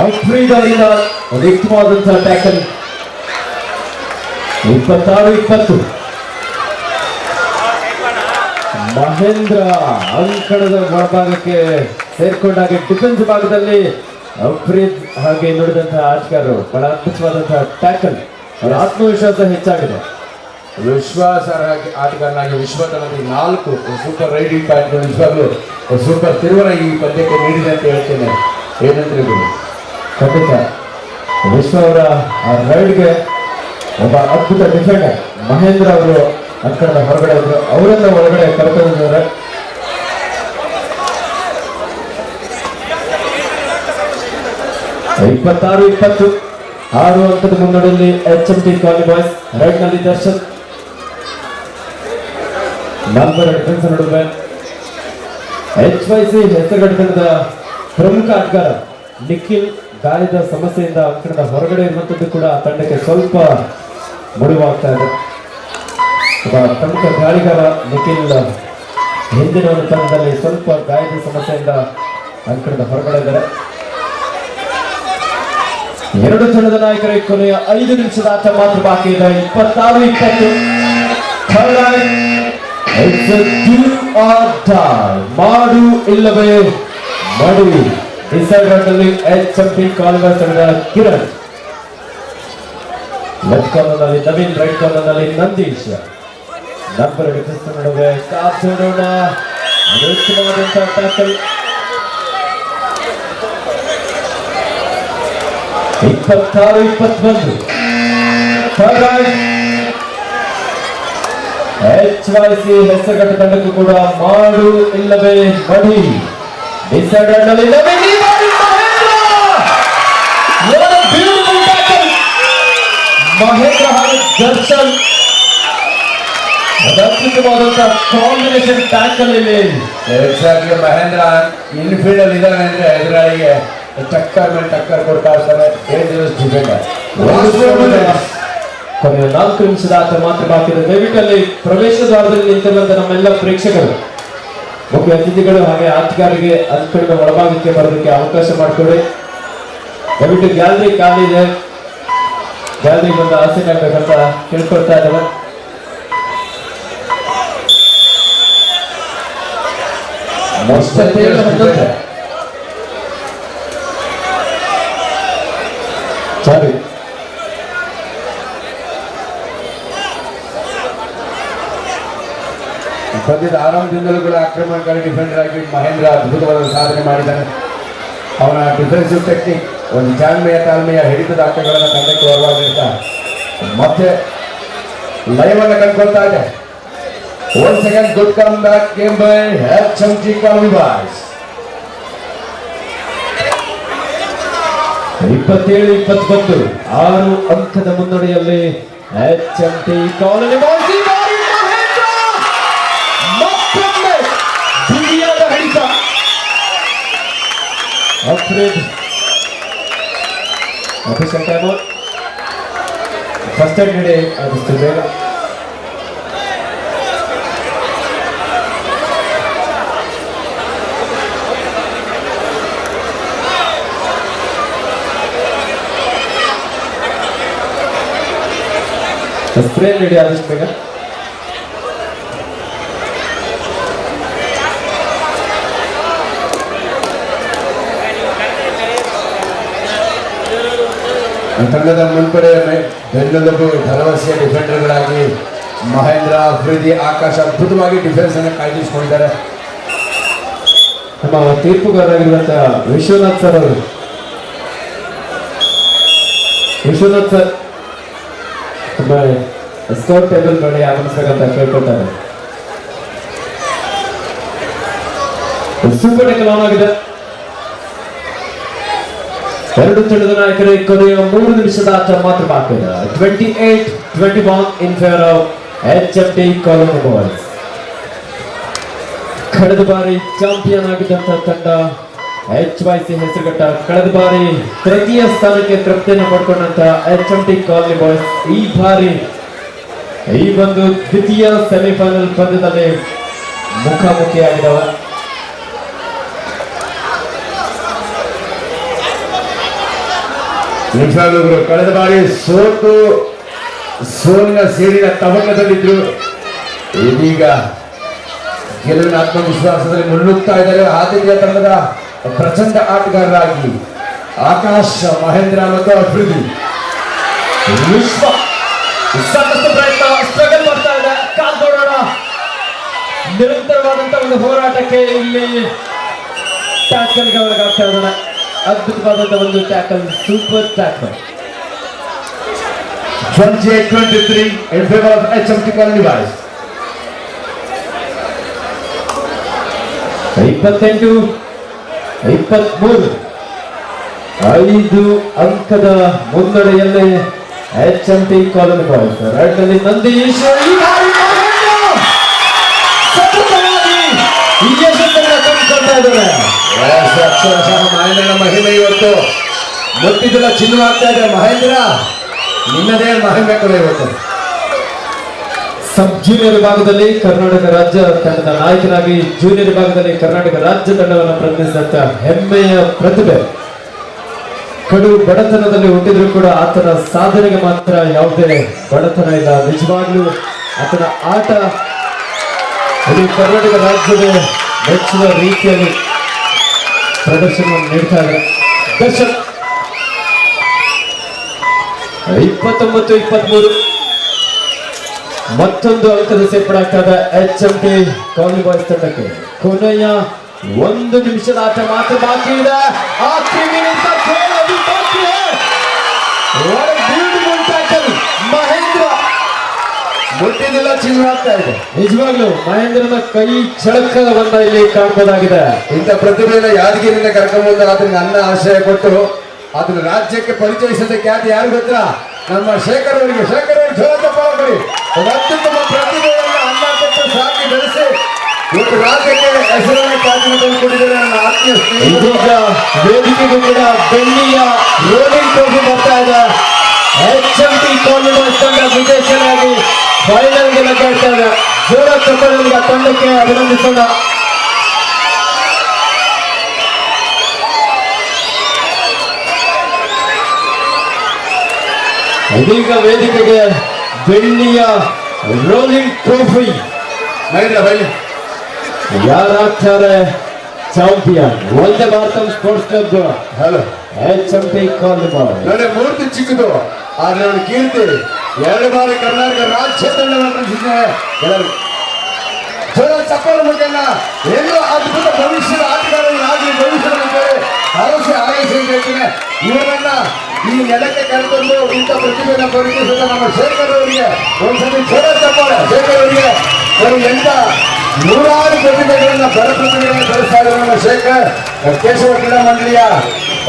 ಅಫ್ರೀದಾದಿಂದ ಒಂದು ಉತ್ತಮವಾದಂತಹ ಟ್ಯಾಕಲ್. 26-20. ಮಹೇಂದ್ರ ಅಂಕಣದ ಒಳಭಾಗಕ್ಕೆ ಸೇರ್ಕೊಂಡಾಗ ಡಿಫೆನ್ಸ್ ಭಾಗದಲ್ಲಿ ಅಫ್ರೀದ್ ಹಾಗೆ ನುಡಿದಂತಹ ಆಟಗಾರರು ಬಹಳ ಅದ್ಭುತವಾದಂತಹ ಟ್ಯಾಕಲ್. ಅವರ ಆತ್ಮವಿಶ್ವಾಸ ಹೆಚ್ಚಾಗಿದೆ. ವಿಶ್ವಾಸಾರ್ಹ ಆಟಗಾರನಾಗಿ ವಿಶ್ವದಲ್ಲಿ 4 ಸೂಪರ್ ರೈಡಿಂಗ್ ಪಾಯಿಂಟ್ ನಿಜವಾಗ್ಲೂ ಸೂಪರ್ ತಿರುವನ ಈ ಪಂದ್ಯಕ್ಕೆ ನೀಡಿದೆ ಅಂತ ಹೇಳ್ತೇನೆ. ಏನಂದ್ರೆ ಖಂಡಿತ ವಿಶ್ವ ಅವರ ಆ ರೈಡ್ಗೆ ಒಬ್ಬ ಅದ್ಭುತ ಡಿಫೆಂಡರ್ ಮಹೇಂದ್ರ ಅವರು ಅಂಕಣದ ಹೊರಗಡೆ ಇದ್ರು, ಅವರನ್ನ ಒಳಗಡೆ ಕರ್ಕೊಂಡಿದ್ದಾರೆ. ಇಪ್ಪತ್ತಾರು 20. 6 ಅಂಕದ ಮುನ್ನಡೆಯಲ್ಲಿ HMT ಕಾಲೇಜ್ ಬಾಯ್ಸ್. ರೈಟ್ ನಲ್ಲಿ ದರ್ಶನ್, ನಾಲ್ವರ ಡಿಫೆನ್ಸ್ ನಡುವೆ HYC ಹೆಸರುಗಟ್ಟದ ಪ್ರಮುಖ ಆಟಗಾರ ನಿಖಿಲ್ ಗಾಯದ ಸಮಸ್ಯೆಯಿಂದ ಅಂಕಣದ ಹೊರಗಡೆ ಇರುವಂತದ್ದು ಕೂಡ ತಂಡಕ್ಕೆ ಸ್ವಲ್ಪ ಮುಳುವಾಗ್ತಾ ಇದೆ. ಒಬ್ಬ ಪ್ರಮುಖ ಗಾಳಿಗಾರ ನಿಖಿಲ್ ಹಿಂದಿನ ಒಂದು ತಂಡದಲ್ಲಿ ಸ್ವಲ್ಪ ಗಾಯದ ಸಮಸ್ಯೆಯಿಂದ ಅಂಕಣದ ಹೊರಗಡೆ ಇದ್ದಾರೆ. 2 ತಂಡದ ನಾಯಕರ ಕೊನೆಯ 5 ನಿಮಿಷದ ಆಟ ಮಾತ್ರ ಬಾಕಿ ಇದೆ. 26-20. ಮಾಡು ಇಲ್ಲವೇ ಮಡು. ಡಿಸೈಡರ್ನಲ್ಲಿ HMT ಕಾಲೇಜ್ ತಂಡದ ಕಿರಣ್, ಲೆಫ್ಟ್ ಕಾರ್ನರ್ನಲ್ಲಿ ನವೀನ್, ರೈಟ್ ಕಾರ್ನರ್ನಲ್ಲಿ ನಂದೀಶ್. ನಂಬರ್ ಡಿಫೆನ್ಸ್ ನಡುವೆ ಕಾಸೋಣ. ಉತ್ತಮವಾದಂತಹ ಟ್ಯಾಕಲ್. 26-21. HYC ಹೆಸರುಗಟ್ಟ ತಂಡಕ್ಕೂ ಕೂಡ ಮಾಡು ಇಲ್ಲವೇ ಮಡಿ. ಡಿಸೈಡರ್ ನಲ್ಲಿ ಮಹೇಂದ್ರ ಹಾಗೂ ದರ್ಶನ್ ಅದ್ಭುತವಾದಂತಹ ಕಾಂಬಿನೇಷನ್ ಟ್ಯಾಕಲ್ ಇಲ್ಲಿ. ಎಕ್ಸಾಕ್ಟ್ಲಿ ಮಹೇಂದ್ರ ಇನ್ಫೀಲ್ಡ್ ಅಲ್ಲಿ ಇದ್ದಾನೆ ಅಂದ್ರೆ ಎದುರಾಳಿಗೆ ಟಕ್ಕರ್ ಮೇಲೆ ಟಕ್ಕರ್ ಕೊಡ್ತಾ ಇರ್ತಾರೆ. Dangerous defender. ಕೊನೆಯ 4 ನಿಮಿಷದ ಆಟ ಮಾತ್ರ ಬಾಕಿ ಇದೆ. ದಯವಿಟ್ಟು ಅಲ್ಲಿ ಪ್ರವೇಶ ದ್ವಾರದಲ್ಲಿ ನಿಂತಿರುವಂತ ನಮ್ಮೆಲ್ಲ ಪ್ರೇಕ್ಷಕರು, ಮುಖ್ಯ ಅತಿಥಿಗಳು ಹಾಗೆ ಆಟಗಾರರಿಗೆ ಅಂಕಣದ ಒಳಭಾಗಕ್ಕೆ ಬರೋದಕ್ಕೆ ಅವಕಾಶ ಮಾಡಿಕೊಡಿ. ದಯವಿಟ್ಟು ಗ್ಯಾಲರಿ ಖಾಲಿ ಇದೆ, ಗ್ಯಾಲರಿ ಬಂದು ಆಸೆ ಆಗ್ಬೇಕಂತ ಕೇಳ್ಕೊಳ್ತಾ ಇದ್ದಾರೆ. ಸರಿ, ಪಂದ್ಯದ ಆರಂಭದಿಂದಲೂ ಕೂಡ ಆಕ್ರಮಣಕಾರಿ ಡಿಫೆಂಡರ್ ಆಗಿ ಮಹೇಂದ್ರ ಅದ್ಭುತವಾದ ಸಾಧನೆ ಮಾಡಿದ್ದಾನೆ. ಅವನ ಡಿಫೆನ್ಸಿವ್ ಟೆಕ್ನಿಕ್, ಒಂದು ಜಾಣ್ಮೆಯ ತಾಳ್ಮೆಯ ಹಿಡಿತದ ಆಟಗಳನ್ನು ತಂಡಕ್ಕೆ ಹೊರವಾಗಿರ್ತಾ ಮತ್ತೆ ಲೈವ್ ಅನ್ನು ಕಂಡುಕೊಳ್ತಾ ಇದೆ. 1 second good comeback game by HMT Colony Boys. 27-21. 6 ಅಂಕದ ಮುನ್ನಡೆಯಲ್ಲಿ HMT ಕಾಲೋನಿ ಬಾಯ್ಸ್. ಮತ್ತೊಮ್ಮೆ ಬಿಗಿಯಾದ ಹಿಡಿತ. Afreed official time out. First time ನೀಡಿ ಆದಷ್ಟು ಬೇಗ. ಸ್ಪ್ರೇ ನೀಡಿ ಆದಷ್ಟು ಬೇಗ. ತಂಡದ ಮುನ್ಪಡೆ ಬೆನ್ನೆಲುಬು ಭರವಸೆಯ ಡಿಫೆಂಡರ್ಗಳಾಗಿ ಮಹೇಂದ್ರ, ಅಫ್ರೀದಿ, ಆಕಾಶ್ ಅದ್ಭುತವಾಗಿ ಡಿಫೆನ್ಸ್ ಅನ್ನು ಕಾಯ್ದಿರಿಸಿಕೊಂಡಿದ್ದಾರೆ. ನಮ್ಮ ತೀರ್ಪುಗಾರರಾಗಿರುವಂತಹ ವಿಶ್ವನಾಥ್ ಸರ್ ಅವರು, ವಿಶ್ವನಾಥ್ ಸರ್ ತುಂಬಾ ಸ್ಕೋರ್ ಟೇಬಲ್ ಮಾಡಿ ಆಗಮಿಸಬೇಕಂತ ಕೇಳ್ಕೊಳ್ತಾರೆ. ಸೂಪರ್ ಟೇಕಲ್ ಆನ್ ಆಗಿದೆ. 2 ತಂಡದ ನಾಯಕರ ಕೊನೆಯ 3 ನಿಮಿಷದ ಆಟ ಮಾತ್ರ ಬಾಕಿ ಇದೆ. 28-21 in favour of HMT colony boys. ಕಳೆದ ಬಾರಿ ಚಾಂಪಿಯನ್ ಆಗಿದ್ದಂತಹ ತಂಡ HYC ಹೆಸರುಗಟ್ಟ ಕಳೆದ ಬಾರಿ ತೃತೀಯ ಸ್ಥಾನಕ್ಕೆ ತೃಪ್ತಿಯನ್ನು ಪಡ್ಕೊಂಡಂತಹ HMT ಕಾಲೋನಿ ಬಾಯ್ಸ್ ಈ ಬಾರಿ ಈ ಒಂದು ದ್ವಿತೀಯ ಸೆಮಿಫೈನಲ್ ಪಂದ್ಯದಲ್ಲಿ ಮುಖಾಮುಖಿಯಾಗಿದ್ದಾವೆ. ನಿಜವಾಗ್ಲೂ ಕಳೆದ ಬಾರಿ ಸೋಲಿನ ಸೇರಿನ ತವಕದಲ್ಲಿದ್ರು. ಇದೀಗ ಗೆಲುವಿನ ಆತ್ಮವಿಶ್ವಾಸದಲ್ಲಿ ಮುನ್ನುಗ್ತಾ ಇದ್ದಾರೆ. ಆತಿಥ್ಯ ತಂಡದ ಪ್ರಚಂಡ ಆಟಗಾರರಾಗಿ ಆಕಾಶ್, ಮಹೇಂದ್ರ ಮತ್ತು ಅಭಿವೃದ್ಧಿ. ವಿಶ್ವ ಸಾಕಷ್ಟು ಪ್ರಯತ್ನ ಸ್ಟ್ರಗಲ್ ಮಾಡ್ತಾ ಇದೆ. ಕಾಲ್ಗೊಳ್ಳೋಣ ನಿರಂತರವಾದಂತಹ ಒಂದು ಹೋರಾಟಕ್ಕೆ ಇಲ್ಲಿ ಟ್ಯಾಕಲ್ಗೆ ಒಳಗಾಗ್ತಾ ಇರೋಣ. ಅದ್ಭುತವಾದಂತಹ ಒಂದು tackle, super tackle. 28-23 in favor of HMT Colony Boys. 28-23 5 ಅಂಕದ ಮುನ್ನಡೆಯಲ್ಲಿ HMT Colony Boys. ರೈಟ್ನಲ್ಲಿ ನಂದೀಶ್, ಈ ಬಾರಿ ಸತತವಾಗಿ ಈ ಯಶಸ್ಸನ್ನ ಕಂಡುಕೊಳ್ತಾ ಇದ್ದಾರೆ. ಅಕ್ಷರಶಃ ಮಹೇಂದ್ರನ ಮಹಿಮೆ ಇವತ್ತು ಮುಟ್ಟಿದ್ದೆಲ್ಲ ಚಿನ್ನವಾಗ್ತಾ ಇದೆ. ಮಹೇಂದ್ರ, ನಿನ್ನದೇ ಮಹಿಮೆ ಕೂಡ ಇವತ್ತು. ಸಬ್ ಜೂನಿಯರ್ ವಿಭಾಗದಲ್ಲಿ ಕರ್ನಾಟಕ ರಾಜ್ಯ ತಂಡದ ನಾಯಕನಾಗಿ, ಜೂನಿಯರ್ ವಿಭಾಗದಲ್ಲಿ ಕರ್ನಾಟಕ ರಾಜ್ಯ ತಂಡವನ್ನು ಪ್ರತಿನಿಧಿಸಿದ ಹೆಮ್ಮೆಯ ಪ್ರತಿಭೆ. ಕಡು ಬಡತನದಲ್ಲಿ ಹುಟ್ಟಿದ್ರು ಕೂಡ ಆತನ ಸಾಧನೆಗೆ ಮಾತ್ರ ಯಾವುದೇ ಬಡತನ ಇಲ್ಲ. ನಿಜವಾಗ್ಲೂ ಆತನ ಆಟ ಇಡೀ ಕರ್ನಾಟಕ ರಾಜ್ಯದ ಮೆಚ್ಚುವ ರೀತಿಯಲ್ಲಿ ಪ್ರದರ್ಶನವನ್ನು ನೀಡ್ತಾ ಇದೆ. ದರ್ಶನ್ 29-23 ಮತ್ತೊಂದು ಅಂಕದ ಸೇರ್ಪಡಾಗ್ತದ HMT ಕಾಲನಿ ಬಾಯ್ಸ್ ತಂಡಕ್ಕೆ. ಕೊನೆಯ 1 ನಿಮಿಷದ ಆಟ ಮಾತ್ರ ಬಾಕಿ ಇದೆ. ಮಹೇಂದ್ರ ಮುಟ್ಟಿದ್ದೆಲ್ಲ ಚಿನ್ನವಾಗ್ತಾ ಇದೆ. ನಿಜವಾಗ್ಲೂ ಮಹೇಂದ್ರನ ಕೈ ಚಳಕವನ್ನ ಇಲ್ಲಿ ಕಾಣಬಹುದಾಗಿದೆ. ಇಂಥ ಪ್ರತಿಭೆಯನ್ನು ಯಾದಗಿರಿಯಿಂದ ಕರ್ಕೊಂಡ್ಬಂದು ಅದನ್ನ ನನ್ನ ಆಶ್ರಯ ಕೊಟ್ಟು ಅದನ್ನ ರಾಜ್ಯಕ್ಕೆ ಪರಿಚಯಿಸಿದ ಖ್ಯಾತಿ ಯಾರು ಗೊತ್ತಾ? ನಮ್ಮ ಶೇಖರ್ ಅವರಿಗೆ. ಶೇಖರ್ ಅವರು ಜೋರ ತಪ್ಪಾಗಲಿ. ಅತ್ಯುತ್ತಮ ಪ್ರತಿಭೆಯನ್ನು ಅನ್ನ ಕೊಟ್ಟು ಸಾಕಿ ಬೆಳೆಸಿ ಇವತ್ತು ರಾಜ್ಯಕ್ಕೆ ಹೆಸರನ್ನು ಖ್ಯಾತಿಯನ್ನು ತಂದುಕೊಂಡಿದ್ದಾರೆ ನನ್ನ ಆತ್ಮೀಯ ಸ್ನೇಹಿತರು. ಇದೀಗ ವೇದಿಕೆಗೂ ಕೂಡ ಬೆಳ್ಳಿಯ ರೋಲಿಂಗ್ ಟ್ರೋಫಿ ಬರ್ತಾ ಇದೆ. HMT ಕಾಲನಿ ಬಾಯ್ಸ್ ತಂಡ ವಿಜಯಶಾಲಿಯಾಗಿ ಫೈನಲ್ಗೆ ಲಗ್ಗಾಡ್ತಾ ಇದೆ. ಜೋರ ಚಪ್ಪಲಿಗೆ ತಂಡಕ್ಕೆ ಅಭಿನಂದಿಸೋಣ. ಇದೀಗ ವೇದಿಕೆಗೆ ಬೆಳ್ಳಿಯ ರೋಲಿಂಗ್ ಟ್ರೋಫಿ. ಮಹೇಂದ್ರ ಬೈಲಿ. ಯಾರಾಗ್ತಾರೆ ಚಾಂಪಿಯನ್? ಒಂದೇ Bharat sports club hello HMT colony boys. ನೋಡಿ, ಮೂರ್ತಿ ಚಿಕ್ಕದು ಆದ್ರೆ ಅವನ ಕೀರ್ತಿ 2 ಬಾರಿ ಕರ್ನಾಟಕ ರಾಜ್ಯ ತಂಡವನ್ನು ರಚಿಸಿದ್ದಾರೆ. ಜೋರ ಚಪ್ಪಲ ಮುಖೇನ ಎಲ್ಲೋ ಅದ್ಭುತ ಭವಿಷ್ಯದ ಆಟಗಾರರಾಗಿ ಭವಿಷ್ಯದ ಆಲೋಚನೆ ಆಲೋಚನೆ ಹೇಳ್ತೀನಿ. ಇವರನ್ನ ಈ ನೆಲಕ್ಕೆ ಕರೆತಂದು ಇಂಥ ಪ್ರತಿಭೆಯನ್ನು ಪರಿಚಯಿಸಿದ ನಮ್ಮ ಶೇಖರ್ ಅವರಿಗೆ ಒಂದ್ಸತಿ ಜೋರ ಚಪ್ಪಾಳ. ಶೇಖರ್ ಅವರಿಗೆ ಅವರು ಎಂತ ನೂರಾರು ಪ್ರತಿಭೆಗಳನ್ನ ಬರ ಪ್ರತಿಭೆಗಳನ್ನು ಬೆಳೆಸ್ತಾ ಇದ್ದಾರೆ ನಮ್ಮ ಶೇಖರ್. ಕೇಶವ ಕ್ರೀಡಾ ಮಂಡಳಿಯ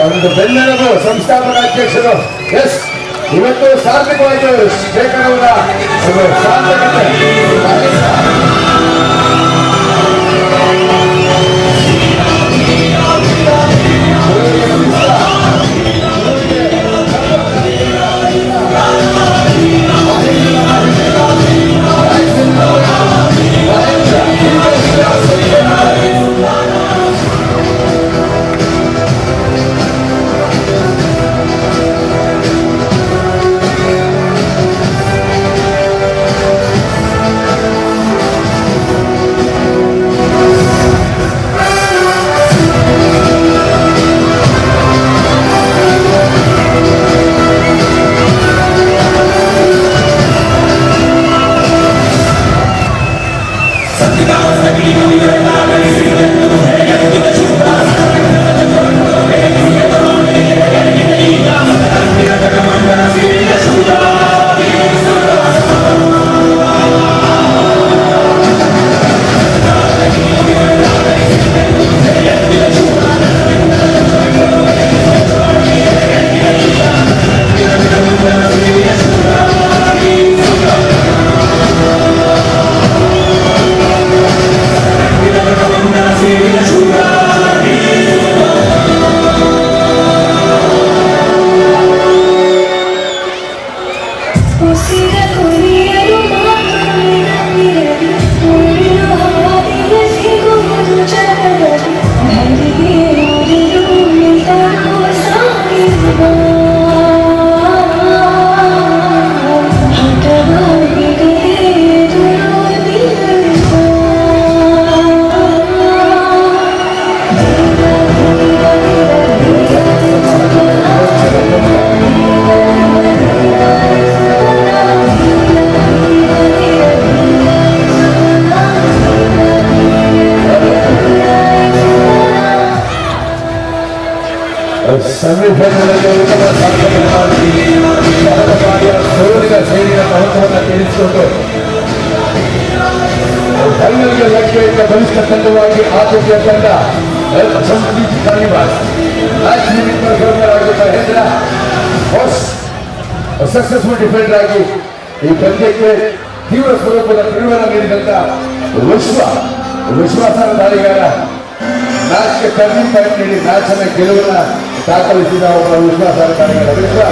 ಒಂದು ಬೆನ್ನೆಲುಬು, ಸಂಸ್ಥಾಪಕ ಅಧ್ಯಕ್ಷರು. ಎಸ್, ಇವತ್ತು ಸಾರ್ಥಕವಾಯಿತು ಶೇಖರ್ ಅವರ ಸಾರ್ಥಕತೆ. ಸೆಮಿಫೈನಲ್ನಲ್ಲಿ ಉತ್ತಮ ಸಾಧನೆ ಮಾಡಿ ಕಳೆದ ಬಾರಿಯ ಸೋಲಿನ ಸೇರಿನ ಮಹತ್ವವನ್ನು ತಿಳಿಸಿಕೊಂಡು ಫೈನಲ್ಗೆ ಲಕ್ಷ್ಯದಿಂದ ಬಲಿಷ್ಠ ತಂಡವಾಗಿ ಆತಿಥ್ಯ ತಂಡ ಸಕ್ಸಸ್ಫುಲ್ ಡಿಫೆಂಡರ್ ಆಗಿ ಈ ಪಂದ್ಯಕ್ಕೆ ತೀವ್ರ ಸ್ವರೂಪದ ತಿರುವನ್ನ ನೀಡಿದಂತ ವಿಶ್ವಾಸದ ದಾಳಿಗಾರ ಮ್ಯಾಚ್ಗೆ ಟರ್ನಿಂಗ್ ಪಾಯಿಂಟ್ ನೀಡಿ ಮ್ಯಾಚ್ ಅನ್ನ ಗೆಲುವನ್ನ ದಾಖಲಿಸಿದ ಒಬ್ಬ ವಿಶ್ವಾಸದ ದಾಳಿಗಾರ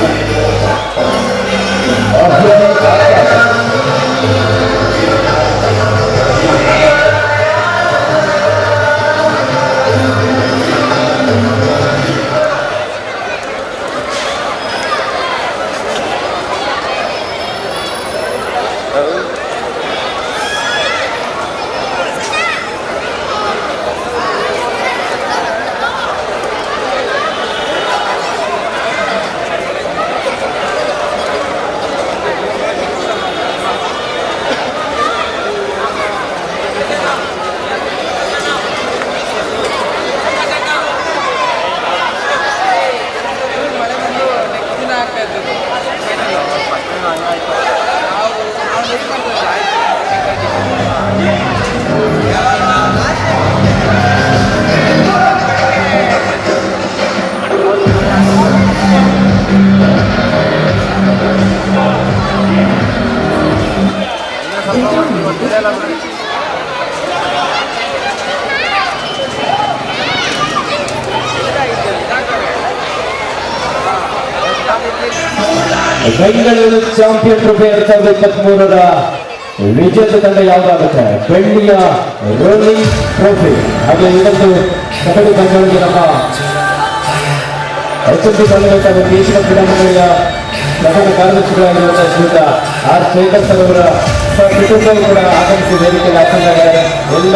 ಬೆಂಗಳೂರು ಚಾಂಪಿಯನ್ ಟ್ರೋಫಿ 2023ರ ವಿಜೇತ ತಂಡ ಯಾವುದಾಗುತ್ತೆ? ಬೆಳ್ಳಿಯ ರೋಲಿಂಗ್ ಟ್ರೋಫಿ. ಹಾಗೆ ಇವತ್ತು ಕಬಡ್ಡಿ ಪಂದ್ಯಗಳಿಗೆ ನಮ್ಮ HMP ತಾಲೂಕು ದೇಶದ ಕ್ರೀಡಾಮಂಡಳಿಯ ಪ್ರಧಾನ ಕಾರ್ಯದರ್ಶಿಗಳಾಗಿರುವಂತಹ ಶ್ರೀಯುತ ಆರ್ ಶೇಖರ್ ಸರ್ ಅವರ ಕುಟುಂಬವು ಕೂಡ ಆಗಮಿಸಿ ವೇದಿಕೆಯಲ್ಲಿ ಆಸೀನರಾಗಿದ್ದಾರೆ. ಎಲ್ಲ